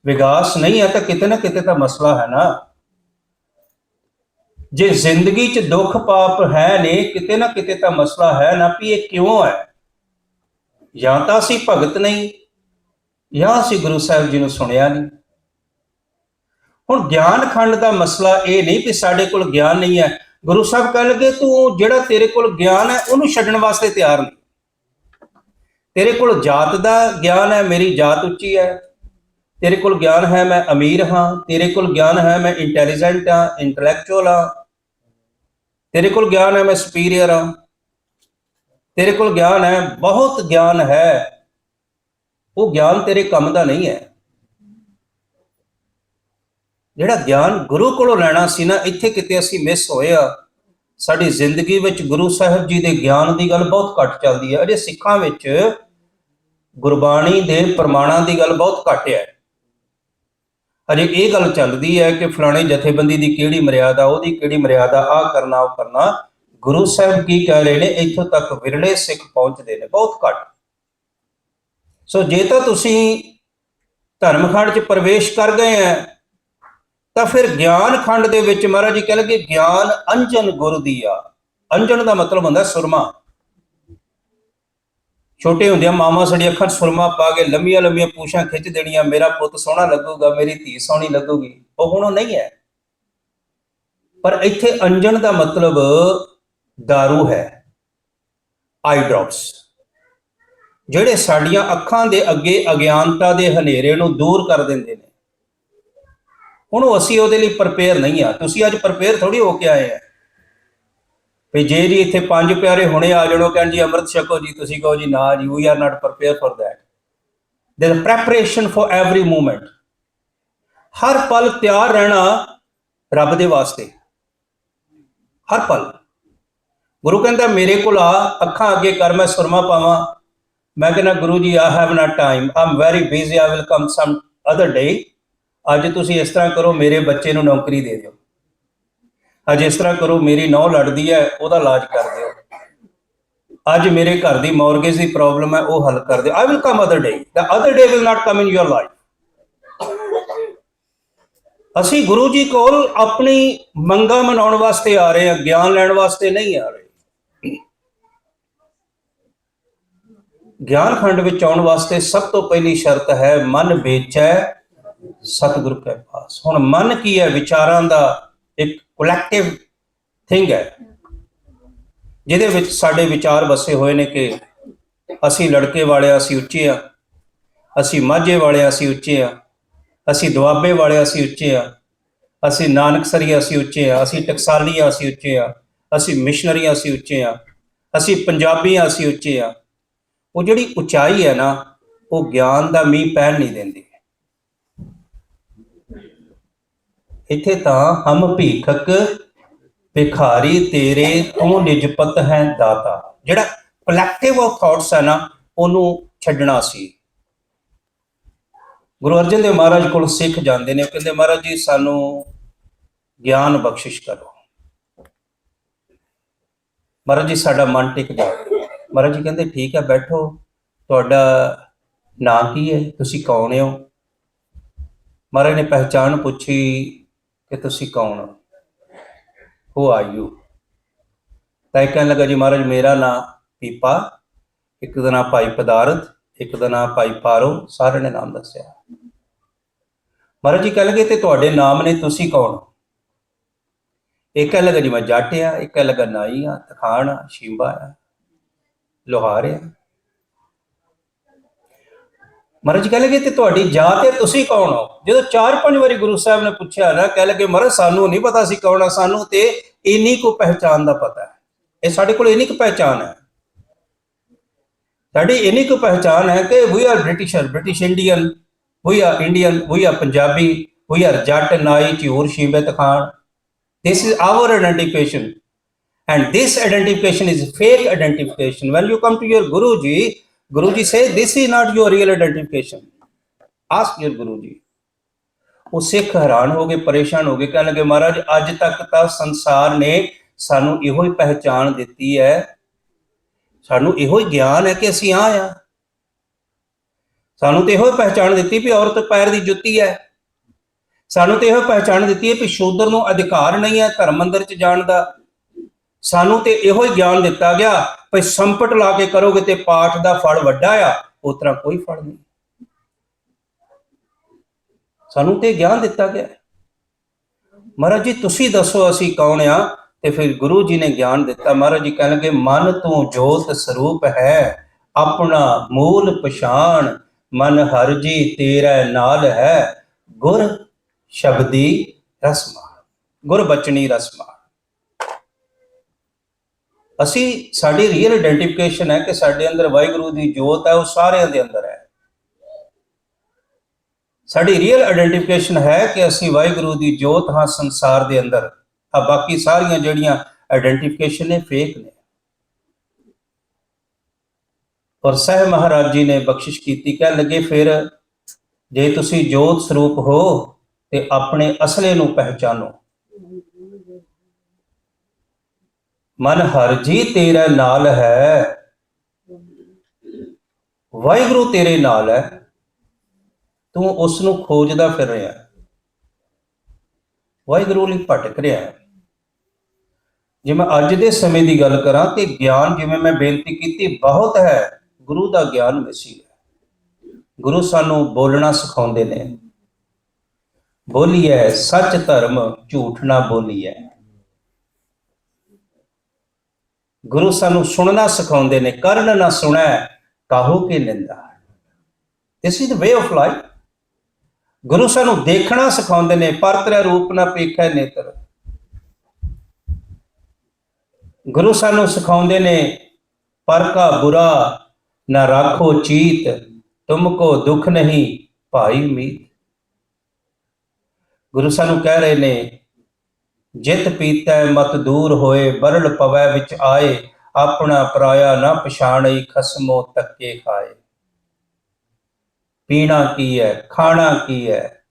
Speaker 1: ਵਿਗਾਸ ਨਹੀਂ ਹੈ ਤਾਂ ਕਿਤੇ ਨਾ ਕਿਤੇ ਤਾਂ ਮਸਲਾ ਹੈ ਨਾ। ਜੇ ਜ਼ਿੰਦਗੀ 'ਚ ਦੁੱਖ ਪਾਪ ਹੈ ਨੇ, ਕਿਤੇ ਨਾ ਕਿਤੇ ਤਾਂ ਮਸਲਾ ਹੈ ਨਾ ਵੀ ਇਹ ਕਿਉਂ ਹੈ। ਜਾਂ ਤਾਂ ਅਸੀਂ ਭਗਤ ਨਹੀਂ, ਜਾਂ ਅਸੀਂ ਗੁਰੂ ਸਾਹਿਬ ਜੀ ਨੂੰ ਸੁਣਿਆ ਨਹੀਂ। ਹੁਣ ਗਿਆਨ ਖੰਡ ਦਾ ਮਸਲਾ ਇਹ ਨਹੀਂ ਕਿ ਸਾਡੇ ਕੋਲ ਗਿਆਨ ਨਹੀਂ ਹੈ। ਗੁਰੂ ਸਾਹਿਬ ਕਹਿ ਲਗੇ ਤੂੰ ਜਿਹੜਾ ਤੇਰੇ ਕੋਲ ਗਿਆਨ ਹੈ ਉਹਨੂੰ ਛੱਡਣ ਵਾਸਤੇ ਤਿਆਰ ਨਹੀਂ। ਤੇਰੇ ਕੋਲ ਜਾਤ ਦਾ ਗਿਆਨ ਹੈ, ਮੇਰੀ ਜਾਤ ਉੱਚੀ ਹੈ। ਤੇਰੇ ਕੋਲ ਗਿਆਨ ਹੈ ਮੈਂ ਅਮੀਰ ਹਾਂ। ਤੇਰੇ ਕੋਲ ਗਿਆਨ ਹੈ ਮੈਂ ਇੰਟੈਲੀਜੈਂਟ ਹਾਂ, ਇੰਟੈਲੈਕਚੁਅਲ ਹਾਂ। ਤੇਰੇ ਕੋਲ ਗਿਆਨ ਹੈ ਮੈਂ ਸੁਪੀਰੀਅਰ ਹਾਂ। ਤੇਰੇ ਕੋਲ ਗਿਆਨ ਹੈ, ਬਹੁਤ ਗਿਆਨ ਹੈ। ਉਹ ਗਿਆਨ ਤੇਰੇ ਕੰਮ ਦਾ ਨਹੀਂ ਹੈ। ਜਿਹੜਾ ਗਿਆਨ ਗੁਰੂ ਕੋਲੋਂ ਲੈਣਾ ਸੀ ਨਾ, ਇੱਥੇ ਕਿਤੇ ਅਸੀਂ ਮਿਸ ਹੋਏ ਆ। ਸਾਡੀ ਜ਼ਿੰਦਗੀ ਵਿੱਚ ਗੁਰੂ ਸਾਹਿਬ ਜੀ ਦੇ ਗਿਆਨ ਦੀ ਗੱਲ ਬਹੁਤ ਘੱਟ ਚੱਲਦੀ ਹੈ। ਅਜੇ ਸਿੱਖਾਂ ਵਿੱਚ ਗੁਰਬਾਣੀ ਦੇ ਪ੍ਰਮਾਣਾਂ ਦੀ ਗੱਲ ਬਹੁਤ ਘੱਟ ਹੈ। ਅਜੇ ਇਹ ਗੱਲ ਚੱਲਦੀ ਹੈ ਕਿ ਫਲਾਣੇ ਜਥੇਬੰਦੀ ਦੀ ਕਿਹੜੀ ਮਰਿਆਦਾ, ਉਹਦੀ ਕਿਹੜੀ ਮਰਿਆਦਾ, ਆਹ ਕਰਨਾ ਉਹ ਕਰਨਾ। ਗੁਰੂ ਸਾਹਿਬ ਕੀ ਕਹਿ ਰਹੇ ਨੇ, ਇੱਥੋਂ ਤੱਕ ਵਿਰਲੇ ਸਿੱਖ ਪਹੁੰਚਦੇ ਨੇ, ਬਹੁਤ ਘੱਟ। ਸੋ ਜੇ ਤਾਂ ਤੁਸੀਂ ਧਰਮਖੰਡ 'ਚ ਪ੍ਰਵੇਸ਼ ਕਰ ਗਏ ਹੈ ਤਾਂ ਫਿਰ ਗਿਆਨ ਖੰਡ ਦੇ ਵਿੱਚ ਮਹਾਰਾਜ ਜੀ ਕਹਿੰਦੇ ਗਿਆਨ ਅੰਜਨ ਗੁਰ ਦੀਆ। ਅੰਜਨ ਦਾ ਮਤਲਬ ਹੁੰਦਾ ਸੁਰਮਾ। ਛੋਟੇ ਹੁੰਦਿਆਂ ਮਾਵਾਂ ਸਾਡੀ ਅੱਖਾਂ 'ਚ ਸੁਰਮਾ ਪਾ ਕੇ ਲੰਮੀਆਂ ਲੰਮੀਆਂ ਪੂਛਾਂ ਖਿੱਚ ਦੇਣੀਆਂ, ਮੇਰਾ ਪੁੱਤ ਸੋਹਣਾ ਲੱਗੂਗਾ, ਮੇਰੀ ਧੀ ਸੋਹਣੀ ਲੱਗੂਗੀ। ਉਹ ਹੁਣ ਉਹ ਨਹੀਂ ਹੈ। ਪਰ ਇੱਥੇ ਅੰਜਨ ਦਾ ਮਤਲਬ ਦਾਰੂ ਹੈ, ਆਈ ਡ੍ਰੌਪਸ, ਜਿਹੜੇ ਸਾਡੀਆਂ ਅੱਖਾਂ ਦੇ ਅੱਗੇ ਅਗਿਆਨਤਾ ਦੇ ਹਨੇਰੇ ਨੂੰ ਦੂਰ ਕਰ ਦਿੰਦੇ ਨੇ। ਹੁਣ ਅਸੀਂ ਉਹਦੇ ਲਈ ਪ੍ਰਪੇਅਰ ਨਹੀਂ ਆ। ਤੁਸੀਂ ਅੱਜ ਪ੍ਰਪੇਅਰ ਥੋੜੀ ਹੋ ਕੇ ਆਏ ਆ ਵੀ ਜੇ ਜੀ ਇੱਥੇ ਪੰਜ ਪਿਆਰੇ ਹੁਣੇ ਆ ਜਾਣੋ ਕਹਿਣ ਜੀ ਅੰਮ੍ਰਿਤ ਛਕੋ ਜੀ, ਤੁਸੀਂ ਕਹੋ ਜੀ ਨਾ ਜੀ, we are not prepare for that. There is preparation for every moment. ਹਰ ਪਲ ਤਿਆਰ ਰਹਿਣਾ ਰੱਬ ਦੇ ਵਾਸਤੇ, ਹਰ ਪਲ। ਗੁਰੂ ਕਹਿੰਦਾ ਮੇਰੇ ਕੋਲ ਆ, ਅੱਖਾਂ ਅੱਗੇ ਕਰ, ਮੈਂ ਸੁਰਮਾ ਪਾਵਾਂ। ਮੈਂ ਕਹਿੰਦਾ Guru ji I have not time, I am very busy, I will come some other day. ਅੱਜ ਤੁਸੀਂ ਇਸ ਤਰ੍ਹਾਂ ਕਰੋ, ਮੇਰੇ ਬੱਚੇ ਨੂੰ ਨੌਕਰੀ ਦੇ ਦਿਓ। ਅੱਜ ਇਸ ਤਰ੍ਹਾਂ ਕਰੋ, ਮੇਰੀ ਨਹੁੰ ਲੜਦੀ ਹੈ, ਉਹਦਾ ਇਲਾਜ ਕਰ ਦਿਓ। ਅੱਜ ਮੇਰੇ ਘਰ ਦੀ ਮੌਰਗੇਜ ਦੀ ਪ੍ਰੋਬਲਮ ਹੈ, ਉਹ ਹੱਲ ਕਰ ਦਿਓ। I will come other day, the other day will not come in your life. ਅਸੀਂ ਗੁਰੂ ਜੀ ਕੋਲ ਆਪਣੀ ਮੰਗਾਂ ਮਨਾਉਣ ਵਾਸਤੇ ਆ ਰਹੇ ਹਾਂ, ਗਿਆਨ ਲੈਣ ਵਾਸਤੇ ਨਹੀਂ ਆ ਰਹੇ। ਗਿਆਨ ਖੰਡ ਵਿੱਚ ਆਉਣ ਵਾਸਤੇ ਸਭ ਤੋਂ ਪਹਿਲੀ ਸ਼ਰਤ ਹੈ ਮਨ ਵੇਚੈ ਸਤਿਗੁਰ ਕੈ ਪਾਸ। ਹੁਣ ਮਨ ਕੀ ਹੈ? ਵਿਚਾਰਾਂ ਦਾ ਇੱਕ ਕਲੈਕਟਿਵ ਥਿੰਗ ਹੈ, ਜਿਹਦੇ ਵਿੱਚ ਸਾਡੇ ਵਿਚਾਰ ਵਸੇ ਹੋਏ ਨੇ ਕਿ ਅਸੀਂ ਲੜਕੇ ਵਾਲੇ ਅਸੀਂ ਉੱਚੇ ਆ, ਅਸੀਂ ਮਾਝੇ ਵਾਲੇ ਅਸੀਂ ਉੱਚੇ ਆ, ਅਸੀਂ ਦੁਆਬੇ ਵਾਲੇ ਅਸੀਂ ਉੱਚੇ ਆ, ਅਸੀਂ ਨਾਨਕਸਰੀ ਅਸੀਂ ਉੱਚੇ ਆ, ਅਸੀਂ ਟਕਸਾਲੀ ਅਸੀਂ ਉੱਚੇ ਆ, ਅਸੀਂ ਮਿਸ਼ਨਰੀ ਅਸੀਂ ਉੱਚੇ ਆ, ਅਸੀਂ ਪੰਜਾਬੀ ਅਸੀਂ ਉੱਚੇ ਆ। ਉਹ ਜਿਹੜੀ ਉਚਾਈ ਹੈ ਨਾ, ਉਹ ਗਿਆਨ ਦਾ ਮੀਂਹ ਪੈਣ ਨਹੀਂ ਦਿੰਦੀ। ਇੱਥੇ ਤਾਂ ਹਮ ਭੀਖਕ ਭਿਖਾਰੀ ਤੇਰੇ ਤੂੰ ਨਿਜਪਤ ਹੈ ਦਾਤਾ। ਜਿਹੜਾ ਕਲੈਕਟਿਵ ਆਫ ਥਾਟਸ ਹੈ ਨਾ, ਉਹਨੂੰ ਛੱਡਣਾ ਸੀ। ਗੁਰੂ ਅਰਜਨ ਦੇਵ ਮਹਾਰਾਜ ਕੋਲ ਸਿੱਖ ਜਾਂਦੇ ਨੇ, ਕਹਿੰਦੇ ਮਹਾਰਾਜ ਜੀ ਸਾਨੂੰ ਗਿਆਨ ਬਖਸ਼ਿਸ਼ ਕਰੋ। ਮਹਾਰਾਜ ਜੀ ਸਾਡਾ ਮਨ ਟਿਕ ਜਾਵੇ। ਮਹਾਰਾਜ ਜੀ ਕਹਿੰਦੇ ਠੀਕ ਹੈ ਬੈਠੋ, ਤੁਹਾਡਾ ਨਾਂ ਕੀ ਹੈ, ਤੁਸੀਂ ਕੌਣ ਹੋ? ਮਹਾਰਾਜ ਨੇ ਪਹਿਚਾਣ ਪੁੱਛੀ ਕਿ ਤੁਸੀਂ ਕੌਣ ਹੋ, ਹੂ ਆਰ ਯੂ? ਤਾਂ ਇਹ ਕਹਿਣ ਲੱਗਾ ਜੀ ਮਹਾਰਾਜ ਮੇਰਾ ਨਾਂ ਪੀਪਾ, ਇੱਕ ਦਾ ਨਾਂ ਭਾਈ ਪਦਾਰਥ, ਇੱਕ ਦਾ ਨਾਂ ਭਾਈ ਪਾਰੋ। ਸਾਰਿਆਂ ਨੇ ਨਾਮ ਦੱਸਿਆ। ਮਹਾਰਾਜ ਜੀ ਕਹਿ ਲਗੇ ਤੇ ਤੁਹਾਡੇ ਨਾਮ ਨੇ, ਤੁਸੀਂ ਕੌਣ? ਇੱਕ ਕਹਿ ਲੱਗਾ ਜੀ ਮੈਂ ਜੱਟ ਆ, ਇੱਕ ਕਹਿ ਲੱਗਾ ਨਾਈ ਆ, ਤਖਾਣ ਆ, ਸ਼ੀਂਬਾ ਆ, ਲੋਹਾਰ ਆ। ਮਹਾਰਾਜ ਜੀ ਕਹਿ ਲਗੇ ਤੇ ਤੁਹਾਡੀ ਜਾਤ ਹੈ, ਤੁਸੀਂ ਕੌਣ ਹੋ? ਜਦੋਂ 4-5 ਵਾਰੀ ਗੁਰੂ ਸਾਹਿਬ ਨੇ ਪੁੱਛਿਆ ਨਾ, ਕਹਿ ਲਗੇ ਮਹਾਰਾਜ ਸਾਨੂੰ ਨਹੀਂ ਪਤਾ ਸੀ ਕੌਣ ਆ, ਸਾਨੂੰ ਤੇ ਇੰਨੀ ਕੁ ਪਹਿਚਾਣ ਦਾ ਪਤਾ ਹੈ। ਇਹ ਸਾਡੇ ਕੋਲ ਇੰਨੀ ਕੁ ਪਹਿਚਾਣ ਹੈ, ਸਾਡੀ ਇੰਨੀ ਕੁ ਪਹਿਚਾਣ ਹੈ ਕਿ we are Britisher, British Indian, we are Indian, we are Punjabi, we are Jatt, ਨਾਈ, ਝਿਊਰ, ਸ਼ੀਂਬੇ, ਤਖਾਣ। This is our identification. And this identification is fake identification. When you come to your Guruji say, this is not your real identification. Ask your Guruji. ਉਹ ਸਿੱਖ ਹੈਰਾਨ ਹੋ ਗਏ, ਪਰੇਸ਼ਾਨ ਹੋ ਗਏ, ਕਹਿਣ ਲੱਗੇ ਮਹਾਰਾਜ ਅੱਜ ਤੱਕ ਤਾਂ ਸੰਸਾਰ ਨੇ ਸਾਨੂੰ ਇਹੋ ਹੀ ਪਹਿਚਾਣ ਦਿੱਤੀ ਹੈ, ਸਾਨੂੰ ਇਹੋ ਹੀ ਗਿਆਨ ਹੈ ਕਿ ਅਸੀਂ ਆ ਸਾਨੂੰ ਤੇ ਇਹੋ ਹੀ ਪਹਿਚਾਣ ਦਿੱਤੀ ਵੀ ਔਰਤ ਪੈਰ ਦੀ ਜੁੱਤੀ ਹੈ, ਸਾਨੂੰ ਤੇ ਇਹੋ ਪਹਿਚਾਣ ਦਿੱਤੀ ਹੈ ਵੀ ਸ਼ੂਦਰ ਨੂੰ ਅਧਿਕਾਰ ਨਹੀਂ ਹੈ ਧਰਮ ਮੰਦਰ 'ਚ ਜਾਣ ਦਾ, ਸਾਨੂੰ ਤੇ ਇਹੋ ਹੀ ਗਿਆਨ ਦਿੱਤਾ ਗਿਆ ਵੀ ਸੰਪਟ ਲਾ ਕੇ ਕਰੋਗੇ ਤੇ ਪਾਠ ਦਾ ਫਲ ਵੱਡਾ ਆ, ਉਸ ਤਰ੍ਹਾਂ ਕੋਈ ਫਲ ਨਹੀਂ। ਸਾਨੂੰ ਤੇ ਗਿਆਨ ਦਿੱਤਾ ਗਿਆ। ਮਹਾਰਾਜ ਜੀ ਤੁਸੀਂ ਦੱਸੋ ਅਸੀਂ ਕੌਣ ਆ? ਤੇ ਫਿਰ ਗੁਰੂ ਜੀ ਨੇ ਗਿਆਨ ਦਿੱਤਾ। ਮਹਾਰਾਜ ਜੀ ਕਹਿਣ ਲੱਗੇ ਮਨ ਤੂੰ ਜੋਤ ਸਰੂਪ ਹੈ, ਆਪਣਾ ਮੂਲ ਪਛਾਣ, ਮਨ ਹਰ ਜੀ ਤੇਰਾ ਨਾਲ ਹੈ, ਗੁਰ ਸ਼ਬਦੀ ਰਸਮਾਨ, ਗੁਰ ਬਚਨੀ ਰਸਮਾਨ। ਅਸੀਂ ਸਾਡੀ ਰੀਅਲ ਆਇਡੈਂਟੀਫਿਕੇਸ਼ਨ ਹੈ ਕਿ ਸਾਡੇ ਅੰਦਰ ਵਾਹਿਗੁਰੂ ਦੀ ਜੋਤ ਹੈ, ਉਹ ਸਾਰਿਆਂ ਦੇ ਅੰਦਰ ਹੈ। ਸਾਡੀ ਰੀਅਲ ਆਇਡੈਂਟੀਫਿਕੇਸ਼ਨ ਹੈ ਕਿ ਅਸੀਂ ਵਾਹਿਗੁਰੂ ਦੀ ਜੋਤ ਹਾਂ ਸੰਸਾਰ ਦੇ ਅੰਦਰ। ਆ ਬਾਕੀ ਸਾਰੀਆਂ ਜਿਹੜੀਆਂ ਆਇਡੈਂਟੀਫਿਕੇਸ਼ਨ ਨੇ ਫੇਕ ਨੇ। ਔਰ ਸਾਹਿਬ ਮਹਾਰਾਜ ਜੀ ਨੇ ਬਖਸ਼ਿਸ਼ ਕੀਤੀ, ਕਹਿਣ ਲੱਗੇ ਫਿਰ ਜੇ ਤੁਸੀਂ ਜੋਤ ਸਰੂਪ ਹੋ ਤੇ ਆਪਣੇ ਅਸਲੇ ਨੂੰ ਪਹਿਚਾਨੋ। ਮਨ ਹਰ ਜੀ ਤੇਰੇ ਨਾਲ ਹੈ, ਵਾਹਿਗੁਰੂ ਤੇਰੇ ਨਾਲ ਹੈ, ਤੂੰ ਉਸ ਨੂੰ ਖੋਜਦਾ ਫਿਰ ਰਿਹਾ, ਵਾਹਿਗੁਰੂ ਲਈ ਭਟਕ ਰਿਹਾ। ਜੇ ਮੈਂ ਅੱਜ ਦੇ ਸਮੇਂ ਦੀ ਗੱਲ ਕਰਾਂ ਤੇ ਗਿਆਨ ਜਿਵੇਂ ਮੈਂ ਬੇਨਤੀ ਕੀਤੀ ਬਹੁਤ ਹੈ, ਗੁਰੂ ਦਾ ਗਿਆਨ ਮਿਸੀ ਹੈ। ਗੁਰੂ ਸਾਨੂੰ ਬੋਲਣਾ ਸਿਖਾਉਂਦੇ ਨੇ, ਬੋਲੀਏ ਸੱਚ ਧਰਮ ਝੂਠ ਨਾ ਬੋਲੀਏ। ਗੁਰੂ ਸਾਨੂੰ ਸੁਣਨਾ ਸਿਖਾਉਂਦੇ ਨੇ, ਕਰਨ ਨਾ ਸੁਣੈ ਕਾਹੂ ਕੀ ਨਿੰਦਾ। This is the way of life. Guru ਸਾਨੂੰ ਦੇਖਣਾ ਸਿਖਾਉਂਦੇ ਨੇ, ਪਰਤਰੇ ਰੂਪ ਨਾ ਪੇਖੈ ਨੇਤਰ। ਗੁਰੂ ਸਾਨੂੰ ਸਿਖਾਉਂਦੇ ਨੇ ਪਰ ਕਾ ਬੁਰਾ ਨਾ ਰਾਖੋ ਚੀਤ, ਤੁਮਕੋ ਦੁੱਖ ਨਹੀਂ ਭਾਈ ਮੀਤ। ਗੁਰੂ ਸਾਨੂੰ ਕਹਿ ਰਹੇ ਨੇ ਜਿਤ ਪੀਤੈ ਮਤ ਦੂਰ ਹੋਏ, ਬਰਲ ਪਵੈ ਵਿੱਚ ਆਏ, ਆਪਣਾ ਪਰਾਇਆ ਨਾ ਪਛਾਣਈ, ਖਸਮੋ ਧੱਕੇ ਖਾਏ। ਪੀਣਾ ਕੀ ਹੈ, ਖਾਣਾ ਕੀ ਹੈ।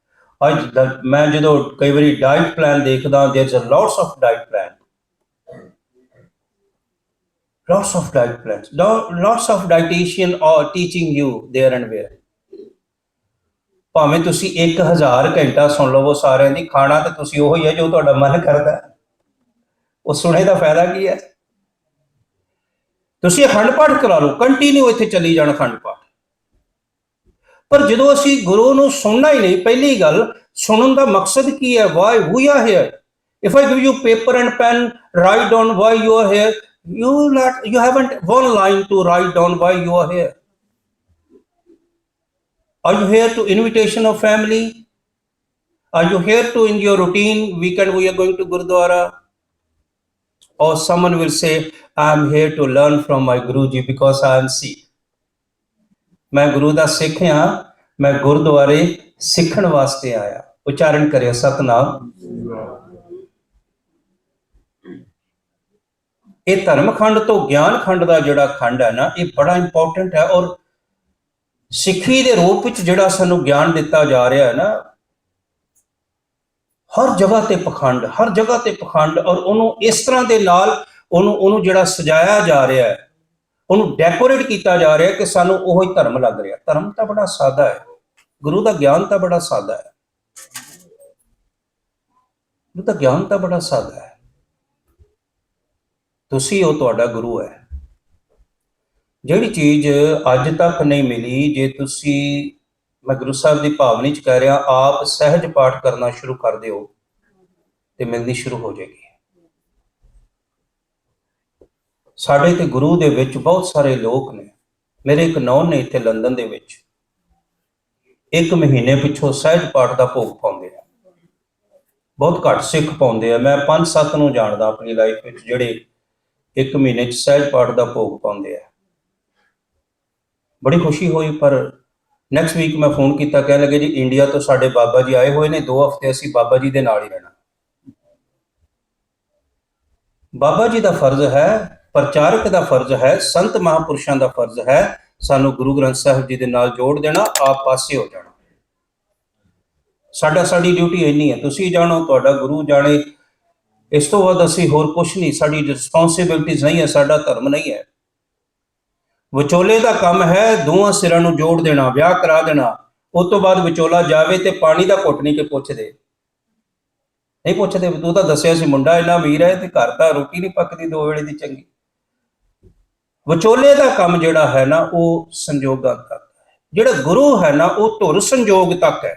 Speaker 1: ਅੱਜ ਮੈਂ ਜਦੋਂ ਕਈ ਵਾਰੀ ਡਾਈਟ ਪਲਾਨ ਦੇਖਦਾ, there's a lots of diet plan, lots of diet plans, lots of dietitian are teaching you there and where। ਭਾਵੇਂ ਤੁਸੀਂ 1000 ਘੰਟਾ ਸੁਣ ਲਵੋ ਸਾਰਿਆਂ ਦੀ, ਖਾਣਾ ਤੇ ਤੁਸੀਂ ਉਹੀ ਹੈ ਜੋ ਤੁਹਾਡਾ ਮਨ ਕਰਦਾ। ਉਹ ਸੁਣੇ ਦਾ ਫਾਇਦਾ ਕੀ ਹੈ? ਤੁਸੀਂ ਅਖੰਡ ਪਾਠ ਕਰਾ ਲਓ, ਕੰਟੀਨਿਊ ਇੱਥੇ ਚੱਲੀ ਜਾਣਾ ਅਖੰਡ ਪਾਠ। ਪਰ ਜਦੋਂ ਅਸੀਂ ਗੁਰੂ ਨੂੰ ਸੁਣਨਾ ਹੀ ਨਹੀਂ, ਪਹਿਲੀ ਗੱਲ ਸੁਣਨ ਦਾ ਮਕਸਦ ਕੀ ਹੈ? why we are here। if I give you paper and pen, write down why you are here, you haven't one line to write down why you are here। Are you here to invitation of family? Are you here to in your routine weekend we are going to Gurudwara? Or someone will say I am here to learn from my Guruji because I am Sikh। मैं गुरु दा सिख हाँ, मैं गुरुद्वारे सिखण वास्ते आया। उच्चारण करियो सतनाम। ये धर्म खंड तो ज्ञान खंड का जोड़ा खंड है ना, ये बड़ा इंपॉर्टेंट है। और सिखी के रूप में जोड़ा सानू ज्ञान दिता जा रहा है ना, हर जगह ते पखंड, हर जगह ते पखंड। और उन्होंने इस तरह के नाल उन्होंने जोड़ा सजाया जा रहा है, उन्होंने डेकोरेट किया जा रहा है कि सानू ओही धर्म लग रहा। धर्म तो बड़ा सादा है, गुरु का ज्ञान तो बड़ा सादा है, गुरु का ज्ञान तो बड़ा सादा है। तुसी हो, तुहाडा गुरु है। जिहड़ी चीज़ अज तक नहीं मिली, जे तुसी, मैं गुरु साहब की भावनी च कह रहा, आप सहज पाठ करना शुरू कर दिओ ते मिलनी शुरू हो जाएगी। साडे ते गुरु दे विच बहुत सारे लोग ने। मेरे एक नौन ने इत्थे लंदन दे विच 1 महीने पिछों सहज पाठ का भोग पाउंदे आ। बहुत घट सिख पाउंदे आ। मैं 5-7 नूं जाणदा अपनी लाइफ विच जिहड़े 1 महीने सहज पाठ का भोग पाउंदे आ। बड़ी खुशी हुई। पर नैक्सट वीक मैं फोन किया, कह लगे जी इंडिया तो साडे बाबा जी आए हुए ने, 2 हफ्ते असीं बाबा जी दे नाल ही रहना। बाबा जी का फर्ज है, प्रचारक का फर्ज है, संत महापुरुषों का फर्ज है सानू गुरु ग्रंथ साहिब जी के नाल जोड़ देना, आप पासे हो जाना। साडी ड्यूटी इन्नी है, तुसी जानो, तुहाडा गुरु जाने, इस तो बाद असीं होर कुछ नहीं, साडी रिस्पोंसिबिलिटीज नहीं है, साडा धर्म नहीं है। विचोले का काम है दोवां सिरां नूं जोड़ देना, ब्याह करा देना। उस तो बाद विचोला जावे ते पानी का घुट नहीं के पुछदे, नहीं पुछदे तू तो दसिया सी मुंडा इन्ना अमीर है ते घर तां रोटी नहीं पकदी दो वेले दी चंगी। विचोले का काम जिहड़ा है ना वो संजोगां तक है, जिहड़ा गुरु है ना वो धुर संजोग तक है।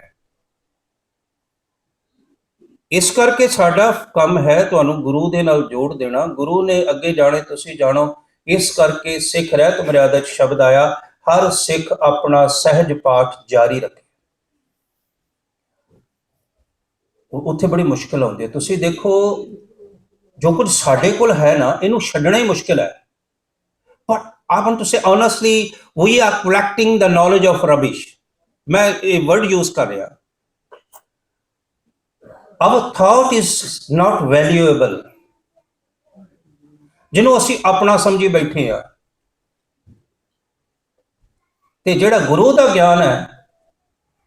Speaker 1: इस करके साडा काम है तुहानूं गुरु दे नाल जोड़ देना। गुरु ने अगे जाने तुसीं जानो। इस करके सिख रहत मर्यादा च शब्द आया, हर सिख अपना सहज पाठ जारी रखे। उत्थे बड़ी मुश्किल आउंदी है। तुसीं देखो जो कुछ साडे कोल है ना इनू छड्डना ही मुश्किल है। But I want to say honestly we are collecting the knowledge of rubbish. मैं ये वर्ड यूज कर रहा। Our thought is not valuable, जिन्हों असी अपना समझी बैठे हैं। ते जिहड़ा गुरु का ज्ञान है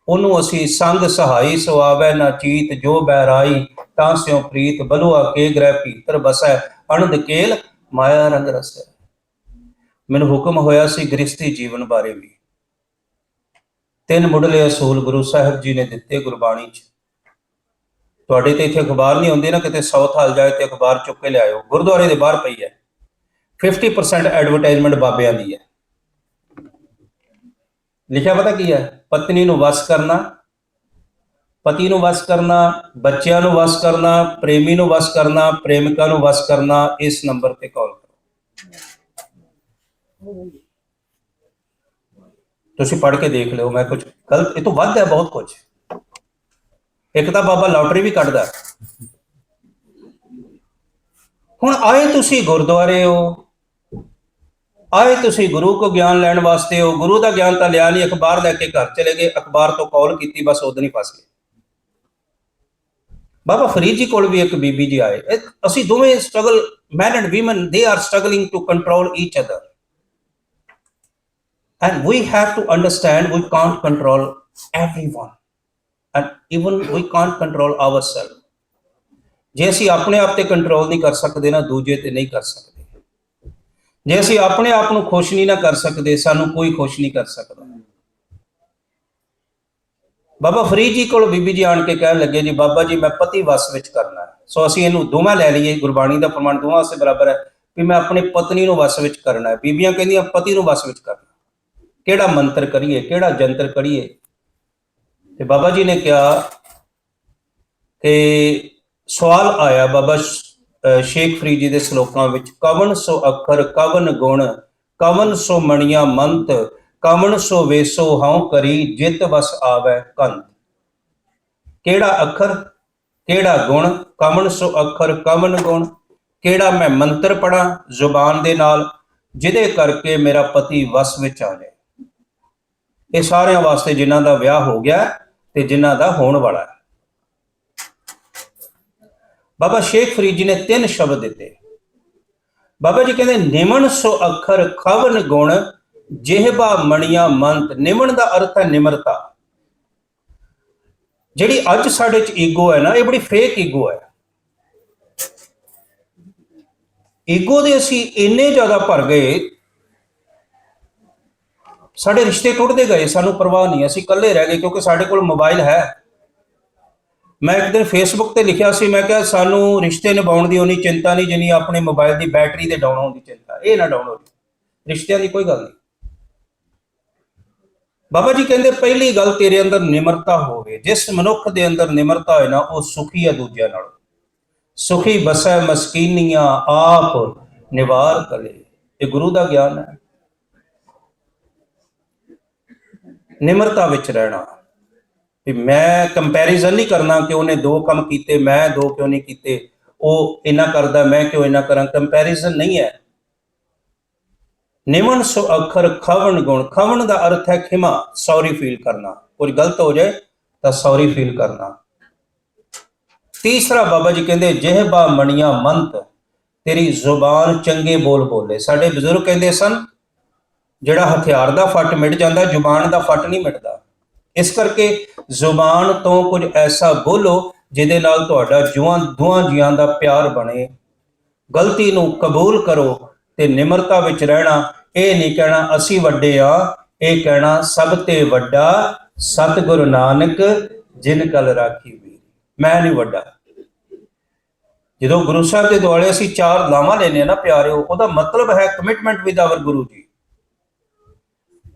Speaker 1: उन्होंने असी संग सहाई सुआवै ना चीत, जो बैराई तां स्यों प्रीत, बलुआ के ग्रह भीतर बसै, अणद केल माया रंग रसै। मैनूं हुक्म होया सी गृहस्थी जीवन बारे भी। 3 मुढ़ले असूल गुरु साहिब जी ने दिते गुरबाणी च। तुहाडे ते इत्थे अखबार नहीं आउंदी ना, किते साउथ हाल जाए तो अखबार चुक के लियाओ, गुरुद्वारे के बाहर पई है। 50% एडवरटाइजमेंट बाबियां दी है। लिखा पता की है, पत्नी नूं वस करना, पति नूं वस करना, बच्चों नूं वस करना, प्रेमी नूं वस करना, प्रेमिका नूं वस करना, इस नंबर पर कॉल करो। तुसीं पढ़ के देख लो, मैं कुछ गलत ये तो वध है बहुत कुछ। एक तो बाबा लॉटरी भी कटदा। हुण आए तुसीं गुरुद्वारे हो, आए तुसीं गुरु को ज्ञान लैण वास्ते हो, गुरु का ज्ञान तो लिया नहीं, अखबार लैके घर चले गए, अखबार तो कॉल की, बस उदन ही फस गए। बाबा फरीद जी कोल भी एक बीबी जी आए, असीं दोवें struggle, man and women, they are struggling to control each other, and we have to understand we can't control everyone, and even we can't control ourself. जे असीं अपने आप ते कंट्रोल नहीं कर सकते ना, दूजे ते नहीं कर सकते। जे असीं अपने आप नूं खुश नहीं ना कर सकते, सानूं कोई खुश नहीं कर सकता। बाबा फरीद जी को बीबी जी आन के कह लगे, जी बाबा जी मैं पति वस विच करना है। सो असीं इहनूं दोवां लै लईए, गुरबाणी का प्रमाण दोवां से बराबर है कि मैं अपनी पत्नी नूं वस विच करना है। बीबियां कहंदियां पति नूं वस विच करना, किहड़ा मंत्र करिए, किहड़ा जंतर करिए। ते बाबा जी ने कहा कि सवाल आया बाबा शेख फरीद जी के सलोकां विच, कवन सो अखर कवन गुण, कवन सो मणिया मंत, कवन सो वेसो हऊं करी, जित वस आवे कंत। केड़ा अखर केड़ा गुण, कवन सो अखर कवन गुण, केड़ा मैं मंत्र पढ़ा जुबान दे नाल, जिदे करके मेरा पति वस विच आ जाए। ये सारियां वास्ते जिन्हां दा विआह हो गया ते जिन्हां दा होण वाला है। बाबा शेख फरीद जी ने 3 शब्द दिते। बाबा जी कहते निमन सो अखर खवन गुण, जेहबा मणिया मंत। निमन का अर्थ है निमरता। जिहड़ी अज साडे च ईगो है ना, ये बड़ी फेक ईगो है। ईगो दे असीं इन्ने ज्यादा भर गए, साडे रिश्ते टुटते गए, सानू परवाह नहीं, असीं कल्ले रह गए क्योंकि साडे कोल मोबाइल है। मैं एक दिन फेसबुक ते लिखिया सी, मैं कहा सानू रिश्ते निभाउण दी उन्नी चिंता नहीं जिन्नी अपने मोबाइल की बैटरी दे डाउन होने की चिंता। ये ना डाउन हो, रिश्तियां की कोई गल नहीं। बाबा जी कहते पहली गल तेरे अंदर निमरता होवे। जिस मनुख दे अंदर निमरता होए ना, वो सुखी है दूजिया नालों। सुखी बसै मस्कीनियां आप निवार कले। ये गुरु का ज्ञान है, निमरता विच रहना। मैं कंपैरिजन नहीं करना कि उन्हें 2 काम किए मैं 2 क्यों नहीं किए, वो इन्ना करता मैं क्यों इन्ना करा, कंपैरिजन नहीं है। निमन सो अखर खवन गुण। खवन का अर्थ है खिमा, सॉरी फील करना, कुछ गलत हो जाए तो सॉरी फील करना। तीसरा बाबा जी कहते जेहबा मणिया मंत, तेरी जुबान चंगे बोल बोले। साडे बजुर्ग कहते सन जिहड़ा हथियार का फट मिट जाता, जुबान का फट नहीं मिटता। इस करके जुबान तो कुछ ऐसा बोलो जिहदे नाल तुहाडा दोवां जियां दा प्यार बने। गलती नूं कबूल करो ते निमरता विच रहना। ये नहीं कहना असी वड्डे आ, ये कहना सब ते वड्डा सतगुरु नानक जिन कल राखी वीर। मैं नहीं वड्डा। जो गुरु साहब के दुआले असी चार लावां लेने ना प्यारे, उसका मतलब है कमिटमेंट विद आवर गुरु जी।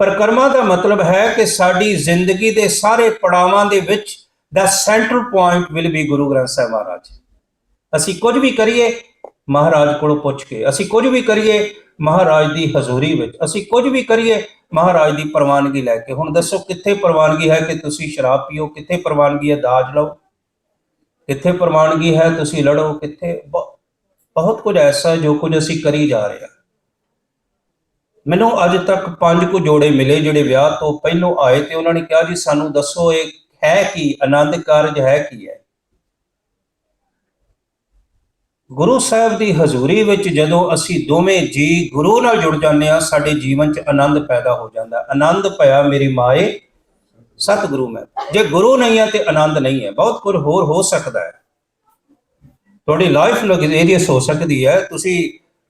Speaker 1: परिक्रमा का मतलब है कि साडी जिंदगी के सारे पड़ावां दे विच the central point will be Guru Granth Sahib महाराज। असी कुछ भी करिए महाराज को पुछ के, असी कुछ भी करिए महाराज की हजूरी विच, असी कुछ भी करिए महाराज की प्रवानगी लैके। हुण दसो कित्थे प्रवानगी है कि तुसी शराब पीओ, कित्थे प्रवानगी है दाज लो, कित्थे प्रवानगी है तुसी लड़ो, कित्थे बहुत कुछ ऐसा जो कुछ असी करी जा रहे हैं। मैनू अज तक 5 कुछ जोड़े मिले जिहड़े विआह तो पहलों आए तो उन्होंने कहा जी सानू दसो ये है कि आनंद कारज है की है। गुरु साहब की हजूरी विच जदों असी दोवें जी गुरु नाल जुड़ जाने आ, साडे जीवन च आनंद पैदा हो जाता। आनंद पया मेरी माए सतगुरु में। जे गुरु नहीं है तो आनंद नहीं है। बहुत कुछ होर हो सकता है, थोड़ी लाइफ लग्जरियस हो सकती है, तुसी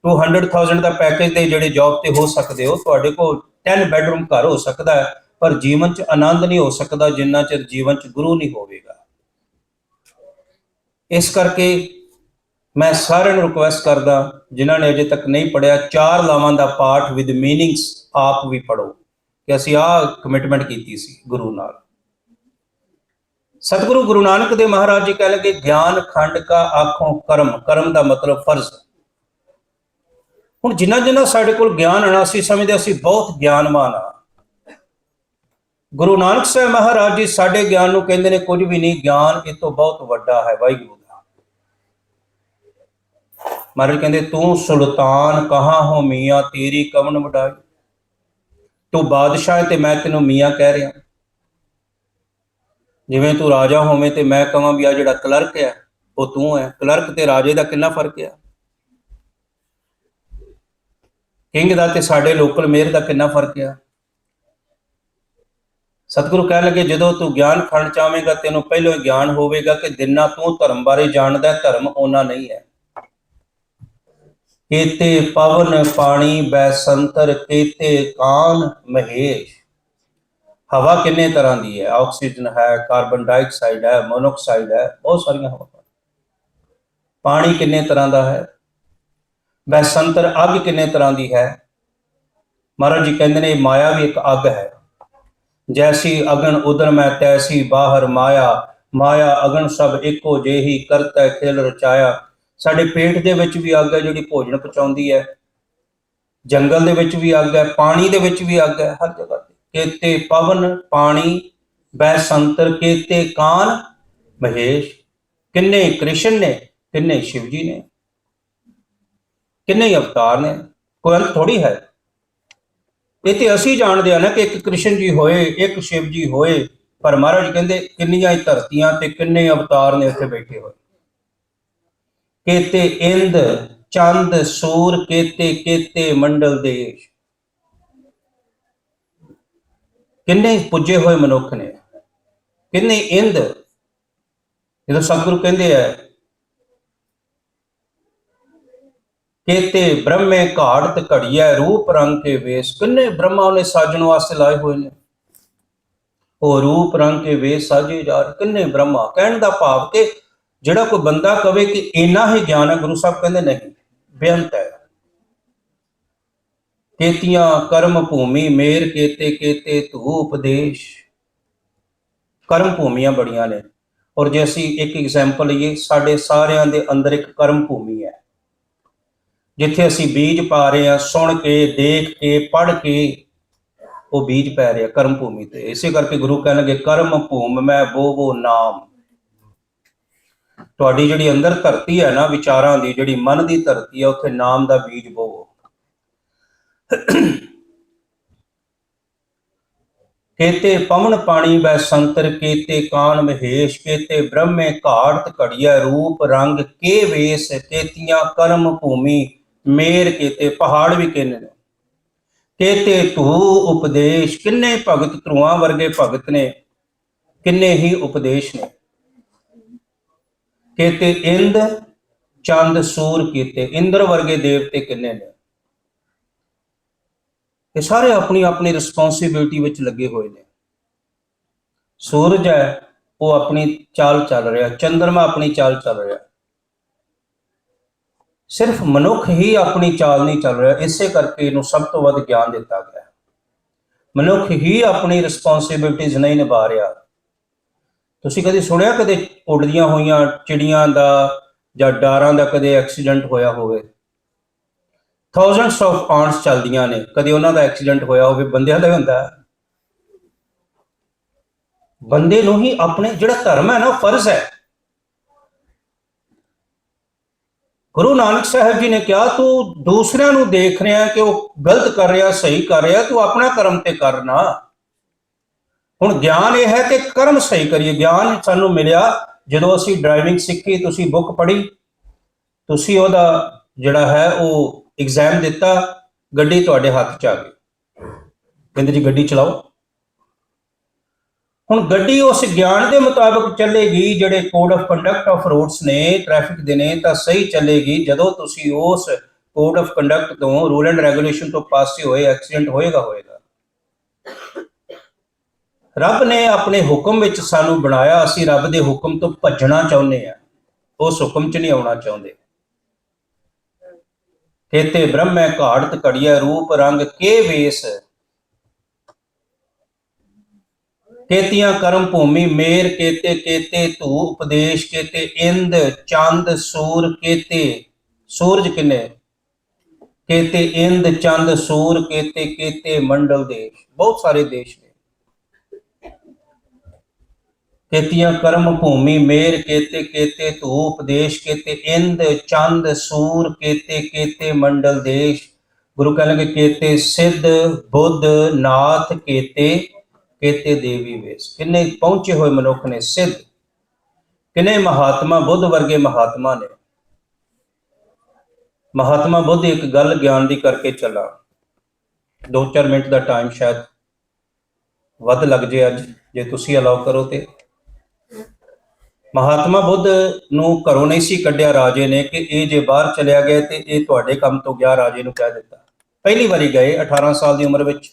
Speaker 1: 200,000 का पैकेज के जोड़े जॉब पर हो सकते हो, थोड़े को 10 बेडरूम घर हो सकता है, पर जीवन च आनंद नहीं हो सकता जिन्ना चिर जीवन च गुरु नहीं होगा। इस करके मैं सारे रिक्वेस्ट करदा जिन्होंने अजे तक नहीं पढ़िया, 4 लावां का पाठ विद मीनिंग्स आप भी पढ़ो कि असी आ कमिटमेंट की सी गुरु नाल। सतगुरु गुरु नानक देव महाराज जी कह लगे ज्ञान खंड का आखों कर्म, कर्म का मतलब फर्ज। हुण जिन्ना जिन्ना साडे कोल ज्ञान आना असीं समझदे असीं बहुत ज्ञानवान आ। गुरु नानक साहब महाराज जी साडे ज्ञान नूं कहंदे ने कुछ भी नहीं, ज्ञान इस तो बहुत वड्डा है वाहिगुरू दा। महाराज कहंदे तू सुल्तान कहाँ हो मियाँ तेरी कवन वडाई, तू बादशाह ते मैं तेनों मियाँ कह रहा। जिवें तू राजा होवे ते मैं कहां भी आ जिहड़ा क्लर्क है वो तू है। क्लर्क ते राजे दा किन्ना फर्क है, किंग दा ते साडे लोकल मेयर दा किन्ना फर्क है। सतगुरु कह लगे जो तू ज्ञान खंड चाहेगा तेनों पहलों ज्ञान होगा कि दिना तू धर्म बारे जानदा, धर्म ओना नहीं है। केते पवन पानी बैसंतर केते कान महेश। हवा किन्ने तरह की है, ऑक्सीजन है, कार्बन डाइऑक्साइड है, मोनोऑक्साइड है, बहुत सारिया हवा। पानी किन्ने तरह का है, बैसंतर अग किन्ने तरह की है। महाराज जी कहते हैं माया भी एक अग है। जैसी अगन उदर में तैसी बाहर माया, माया अगन सब एको जेही करता खेल रचाया। साडे पेट दे विच भी अग है जिहड़ी भोजन पहुंचाउंदी है, जंगल दे विच भी अग है, पानी दे विच भी अग है, हर जगह ते। केते पवन पानी बैसंतर केते कान महेश। किन्ने कृष्ण ने, किन्ने शिव जी ने, किन्ने अवतार ने, कोई अंत थोड़ी है। ये तो असी जानते हैं ना कि एक कृष्ण जी होए, एक शिव जी होए, पर महाराज कहते किन्नियां धरतियां ते किन्ने अवतार ने उत्थे बैठे हुए। केते इंद चंद सूर केते केते मंडल देश। किन्ने पुजे हुए मनुख ने, किन्ने इंद। जो सतगुरु कहते हैं केते ब्रह्मे घाट घड़िया रूप रंग के वेश। किन्ने ब्रह्मा उन्हें साजन वास्ते लाए हुए ने, वो रूप रंग के वेश साजे जा रहे। किन्ने ब्रह्मा कहने का भाव कि जिहड़ा कोई बंदा कहे कि इन्ना ही ज्ञान है, गुरु साहब कहते नहीं, बेअंत है। केतियां कर्म भूमि मेर केते केते धूप देश। कर्म भूमियां बड़ियां ने, और जे असी एक एग्जाम्पल लईए साडे सारियां दे अंदर एक कर्म भूमि है जिथे असी बीज पा रहे हैं, सुन के देख के पढ़ के वो बीज पै रहे कर्म भूमि ते। इसे करके गुरु कह लगे कर्म भूमि में वो नाम। तुहाडी जिहड़ी अंदर धरती है ना विचारां दी, जिहड़ी मन की धरती है, उत्थे नाम का बीज बोवो। केते पवन पानी वै संतर, केते कान महेश, केते ब्रह्मे घाट घड़िया रूप रंग के वेश, केतियां कर्म भूमि मेर, केते पहाड़ भी किन्ने ने, केते धू उपदेश, किन्ने भगत ध्रुआं वर्गे भगत ने, किन्ने ही उपदेश ने, केते इंद चंद सूर, केते इंद्र वर्गे देवते किन्ने ने। ये सारे अपनी अपनी रिस्पोंसिबिलिटी विच लगे हुए ने। सूरज है वो अपनी चाल चल रहा, चंद्रमा अपनी चाल चल रहा, सिर्फ मनुख ही अपनी चाल नहीं चल रहा। इसे करके इनू सब तो वध ज्ञान दिता गया। मनुख ही अपनी रिस्पोंसिबिलिटीज नहीं निभा रहा। तुसीं कदी सुनिया कदे उड़दियां होईयां चिड़ियां दा जां डारां दा कदे एक्सीडेंट होया होवे? थाउजेंड्स ऑफ आंट्स चलदियां ने, कदे उन्हां दा एक्सीडेंट होया होवे? बंदियां दा हुंदा है। बंदे नूं ही अपने जिहड़ा धर्म है ना फर्ज है। गुरु नानक साहब जी ने कहा तू दूसरिਆਂ ਨੂੰ देख रहा कि वह गलत कर रहा सही कर रहा, तू अपना कर्म ते करना। हुण ज्ञान यह है कि कर्म सही करिए। ज्ञान सानू मिलिया जदों असीं ड्राइविंग सीखी, तुसीं बुक पढ़ी, तुसीं ओहदा जिहड़ा है वो एग्जाम दिता, गड्डी तुहाडे हत्थ च आ गई, कहंदे जी गड्डी चलाओ। हुण गड्डी उस ज्ञान के मुताबिक चलेगी, जिहड़े code of conduct of roads ने ट्रैफिक दे ने, तां सही चलेगी जदों तुसीं उस कोड ऑफ कंडक्ट तो रूल एंड रेगुलेशन तो पासे होए। एक्सीडेंट होएगा होएगा। रब ने अपने हुक्म विच सानू बनाया, असीं रब दे हुक्म तो भज्जना चाहुंदे आ, उस हुक्म च नहीं आउणा चाहुंदे। केते ब्रह्मे घाट घड़िया रूप रंग के वेश, केतियां कर्म भूमि मेर, केते केते धू उपदेश, केते इंद चंद सूर, केते सूरज किन्ने, केते इंद चंद सूर, केते केते मंडल देश, बहुत सारे देश ने। केतियां कर्म भूमि मेर, केते केते धू उपदेश, केते इंद चंद सूर, केते केते मंडल देश। गुरु कह लगे केते सिद्ध बुद्ध नाथ, केते केते देवी वेश। किन्ने पहुंचे हुए मनुख ने सिद्ध, किन्ने महात्मा बुद्ध वर्गे महात्मा ने। महात्मा बुद्ध एक गल ज्ञान की करके चला, 2-4 मिनट का टाइम शायद वध लग जाए अज जे तुसीं अलाउ करो। तो महात्मा बुद्ध नूं घरों नहीं सी कढ़िया राजे ने कि ये जे बाहर चलिया गया तो ये तुहाडे काम तो गया, राजे नूं कह दिता। पहली बारी गए 18 साल की उम्र विच,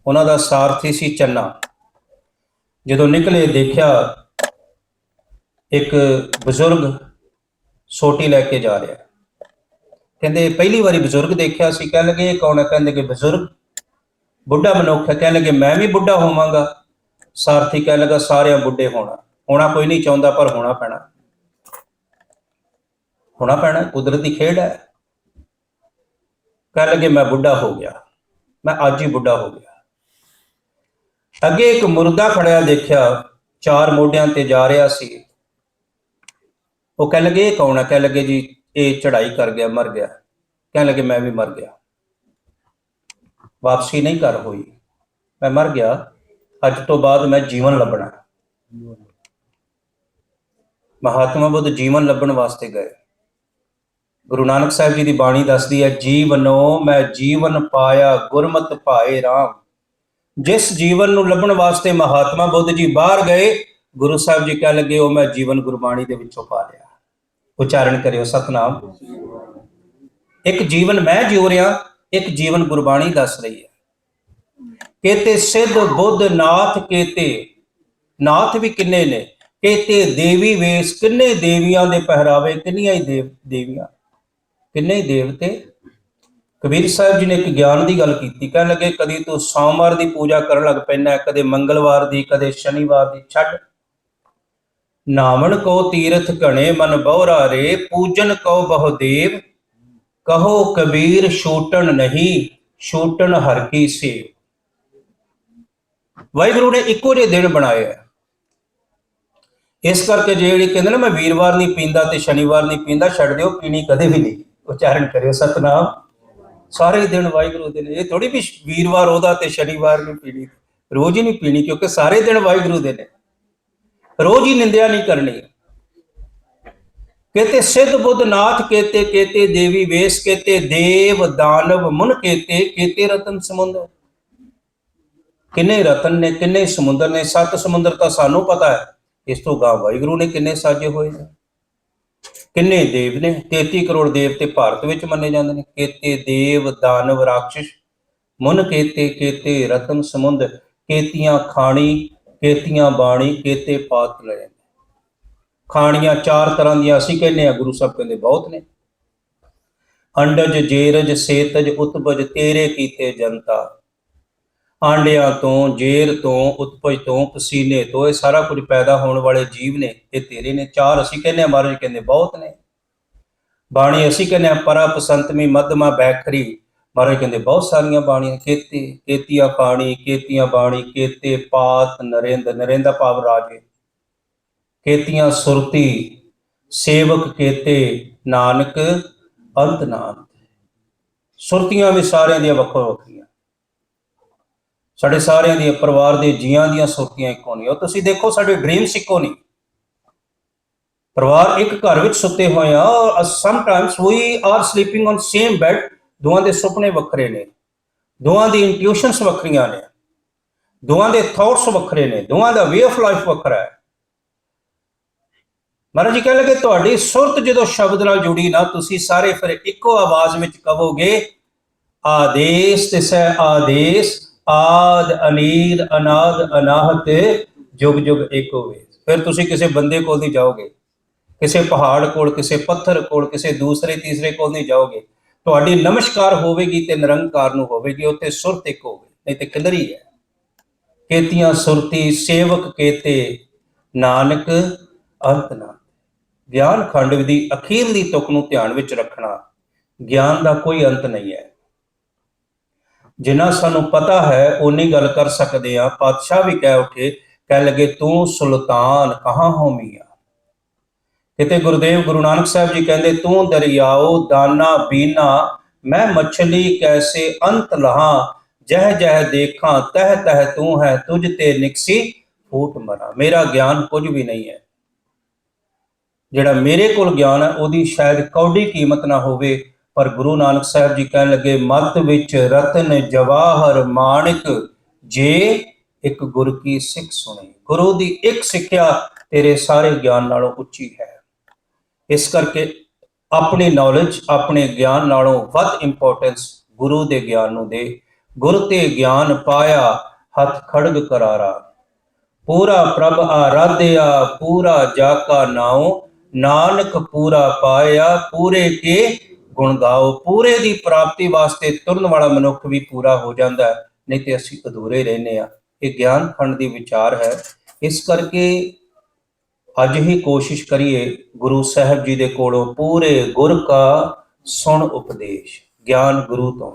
Speaker 1: उन्हां दा सारथी सी चन्ना। जदों निकले देखा एक बजुर्ग सोटी लैके जा रहा, कहते पहली बारी बजुर्ग देखा सी। कह लगे कौन है? कहते कि बजुर्ग बुढ़ा मनुख है। कह लगे मैं भी बुढ़ा होवांगा। सारथी कह लगा सारे बुढ़े होना, होना कोई नहीं चाहता पर होना पैना, होना पैना, कुदरती खेड है। कह लगे मैं बुढ़ा हो गया, मैं अज ही बुढ़ा हो गया। अगे एक मुर्दा खड़िया देखा, 4 मोढियां ते जा रहा सी। वो कह लगे ये कौन है? कह लगे जी ये चढ़ाई कर गया, मर गया। कह लगे मैं भी मर गया, वापसी नहीं कर हुई, मैं मर गया, अज तो बाद मैं जीवन लभना। महात्मा बुद्ध जीवन लभण वास्ते गए। गुरु नानक साहब जी की बाणी दसदी है, जीवनो मैं जीवन पाया गुरमत पाए राम। जिस जीवन नूं लभण वास्ते महात्मा बुद्ध जी बाहर गए, गुरु साहब जी कह लगे वो मैं जीवन गुरबाणी दे विचों पा लिया। उच्चारण करियो सतनाम। एक जीवन मैं जिउ रहा, एक जीवन गुरबाणी दस रही है। केते सिद्ध बुद्ध नाथ, केते नाथ भी किन्ने ने, केते देवी वेश, किन्ने देवियां दे पहरावे, किन्नियां ही देवियां, किन्ने ही देवते। कबीर साहब जी ने एक ज्ञान की गल की। कह लगे कदी तू सोमवार की पूजा कर लग पैना, कदे मंगलवार की, कदे शनिवार की, छड्ड। नावण को तीरथ घने मन बहुरा रे, पूजन को बहुदेव, कहो कबीर छूटन नहीं, छूटन हर की सेव। वाहिगुरु ने इको जे दिन बनाया, इस करके जी कहते ना मैं वीरवार नहीं पींदा ते शनिवार नहीं पींदा, छड्ड दिओ, पीनी कदे भी नहीं। उच्चारण करियो सतनाम। सारे दिन वाहिगुरु दे ने, ये थोड़ी भी वीरवार ओहदा ते शनिवार नहीं पीनी। रोज ही नहीं पीनी, क्योंकि सारे दिन वाहिगुरु दे ने, रोज ही निंदिया नहीं करनी। कहते सिद्ध बुद्ध नाथ कहते, कहते देवी वेश कहते, देव दानव मुन कहते, कहते रतन समुद्र। किन्ने रतन ने, किन्ने समुद्र ने। 7 समुद्र तो सानू पता है, इस तो गा वाहिगुरु ने किन्ने साजे हुए ने। किन्ने देव ने, 33 करोड़ देवते भारत विच मन्ने जांदे ने। कहते देव दानव राक्षस मुन कहते, कहते रतन समुद्र। कहतियां खाणी, कहतियां बाणी, कहते पात लय। खाणियां 4 तरह दियां असीं कहने आ, गुरु साहब कहंदे बहुत ने। अंडज जेरज सेतज उत्पज तेरे कीते जनता। आंडिया तो, जेर तो, उत्पज तो, पसीने तो, ये सारा कुछ पैदा होने वाले जीव ने, ये तेरे ने। 4 असीं कहने, महाराज कहंदे बहुत ने। बाणी असीं कहने परा पसंतमी मध्यमा बैखरी, महाराज कहंदे बहुत सारियां बाणियां। केते, केतियां खाणी, केतियां बाणी, केते पात नरेंद्र, नरेंद्र भाव राजे। केतियां सुरती सेवक केते नानक अंत नाम। सुरतियां भी सारियां दी वक्रो वक्रियां, साढ़े सारियां दी परिवार के जियां दी सुरतियां इको नहीं। और तुसीं देखो साढ़े ड्रीम्स इको नहीं। परिवार एक घर विच सुते हुए आ, sometimes we are sleeping on same bed, दोवां दे सुपने वखरे ने, दोवां दी इंट्यूशनस वखरियां ने, दोवां दे थॉट्स वखरे ने, दोवां दा वे ऑफ लाइफ वखरा है। महाराज जी कह लगे तुहाडी सुरत जो शब्द नाल जुड़ी ना, तुसीं सारे फिर इको आवाज में कहोगे आदेश तिसै आदेश, आद अनील अनाद अनाहत, जुग जुग एको वे। फिर तुसीं किसी बंदे कोल नहीं जाओगे, किसी पहाड़ कोल, किसी पत्थर कोल, किसी दूसरे तीसरे कोल नहीं जाओगे। तुहाडी नमस्कार होवेगी ते निरंकार नूं होवेगी, उत्थे सुरत एक होवे, नहीं ते किलरी है। केतियां सुरती सेवक केते नानक अंत ना। ज्ञान खंड दी अखीरली तुक नूं ध्यान विच रखना। ज्ञान का कोई अंत नहीं है। जिन्ना सानू पता है उन्नी गल कर सकते हैं। पातशाह भी कह उठे, कह लगे तू सुल्तान कहाँ हो मियाँ। किते गुरुदेव गुरु नानक साहब जी कहते, तू दरियाओ दाना बीना, मैं मछली कैसे अंत लहा, जह जह देखा तह तह तू है, तुझ ते निकसी फूट मरा। मेरा ज्ञान कुछ भी नहीं है। जिहड़ा मेरे कोल ज्ञान है उहदी शायद कौड़ी कीमत ना होवे, पर गुरु नानक साहब जी कहन लगे मत विच रतन जवाहर माणिक, जे एक गुर की सिख सुने। गुरु दी एक सिक्ख्या तेरे सारे ज्ञान नालों उच्ची है। इस करके अपनी नॉलेज अपने ज्ञान नालों वध इंपोर्टेंस गुरु दे ज्ञान नूं दे। गुर ते ज्ञान पाया हथ खड़ग करारा, पूरा प्रभ आराध्या पूरा जाका नाओ, नानक पूरा पाया पूरे के गुण गाओ। पूरे की प्राप्ति वास्ते तुरन वाला मनुख भी पूरा हो जाता है, नहीं तो असीं अधूरे रहने आ। ये ज्ञान खंड की विचार है। इस करके अज ही कोशिश करिए गुरु साहब जी दे कोलों पूरे गुर का सुन उपदेश, ज्ञान गुरु तो।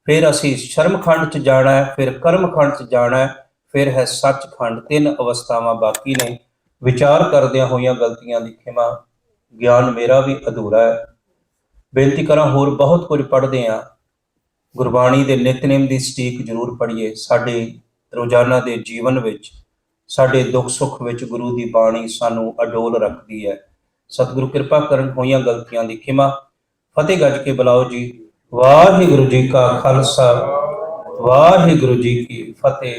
Speaker 1: फिर असीं शर्म खंड च जाना है, फिर कर्म खंड च जाना है, फिर है सचखंड। 3 अवस्थावां बाकी ने। विचार करदियां होइयां गलतियां दी खिमा। ज्ञान मेरा भी अधूरा है। बेनती करा होर बहुत कुछ पढ़ते हैं। गुरबाणी के नितनेम की सटीक जरूर पढ़िए। साडे रोजाना के जीवन विच, साडे दुख सुख विच गुरु की बाणी सानू अडोल रखती है। सतगुरु कृपा करन होइयां गलतियां दी खिमा। फतेह गज के बुलाओ जी। वाहिगुरु जी का खालसा, वाहिगुरु जी की फतेह।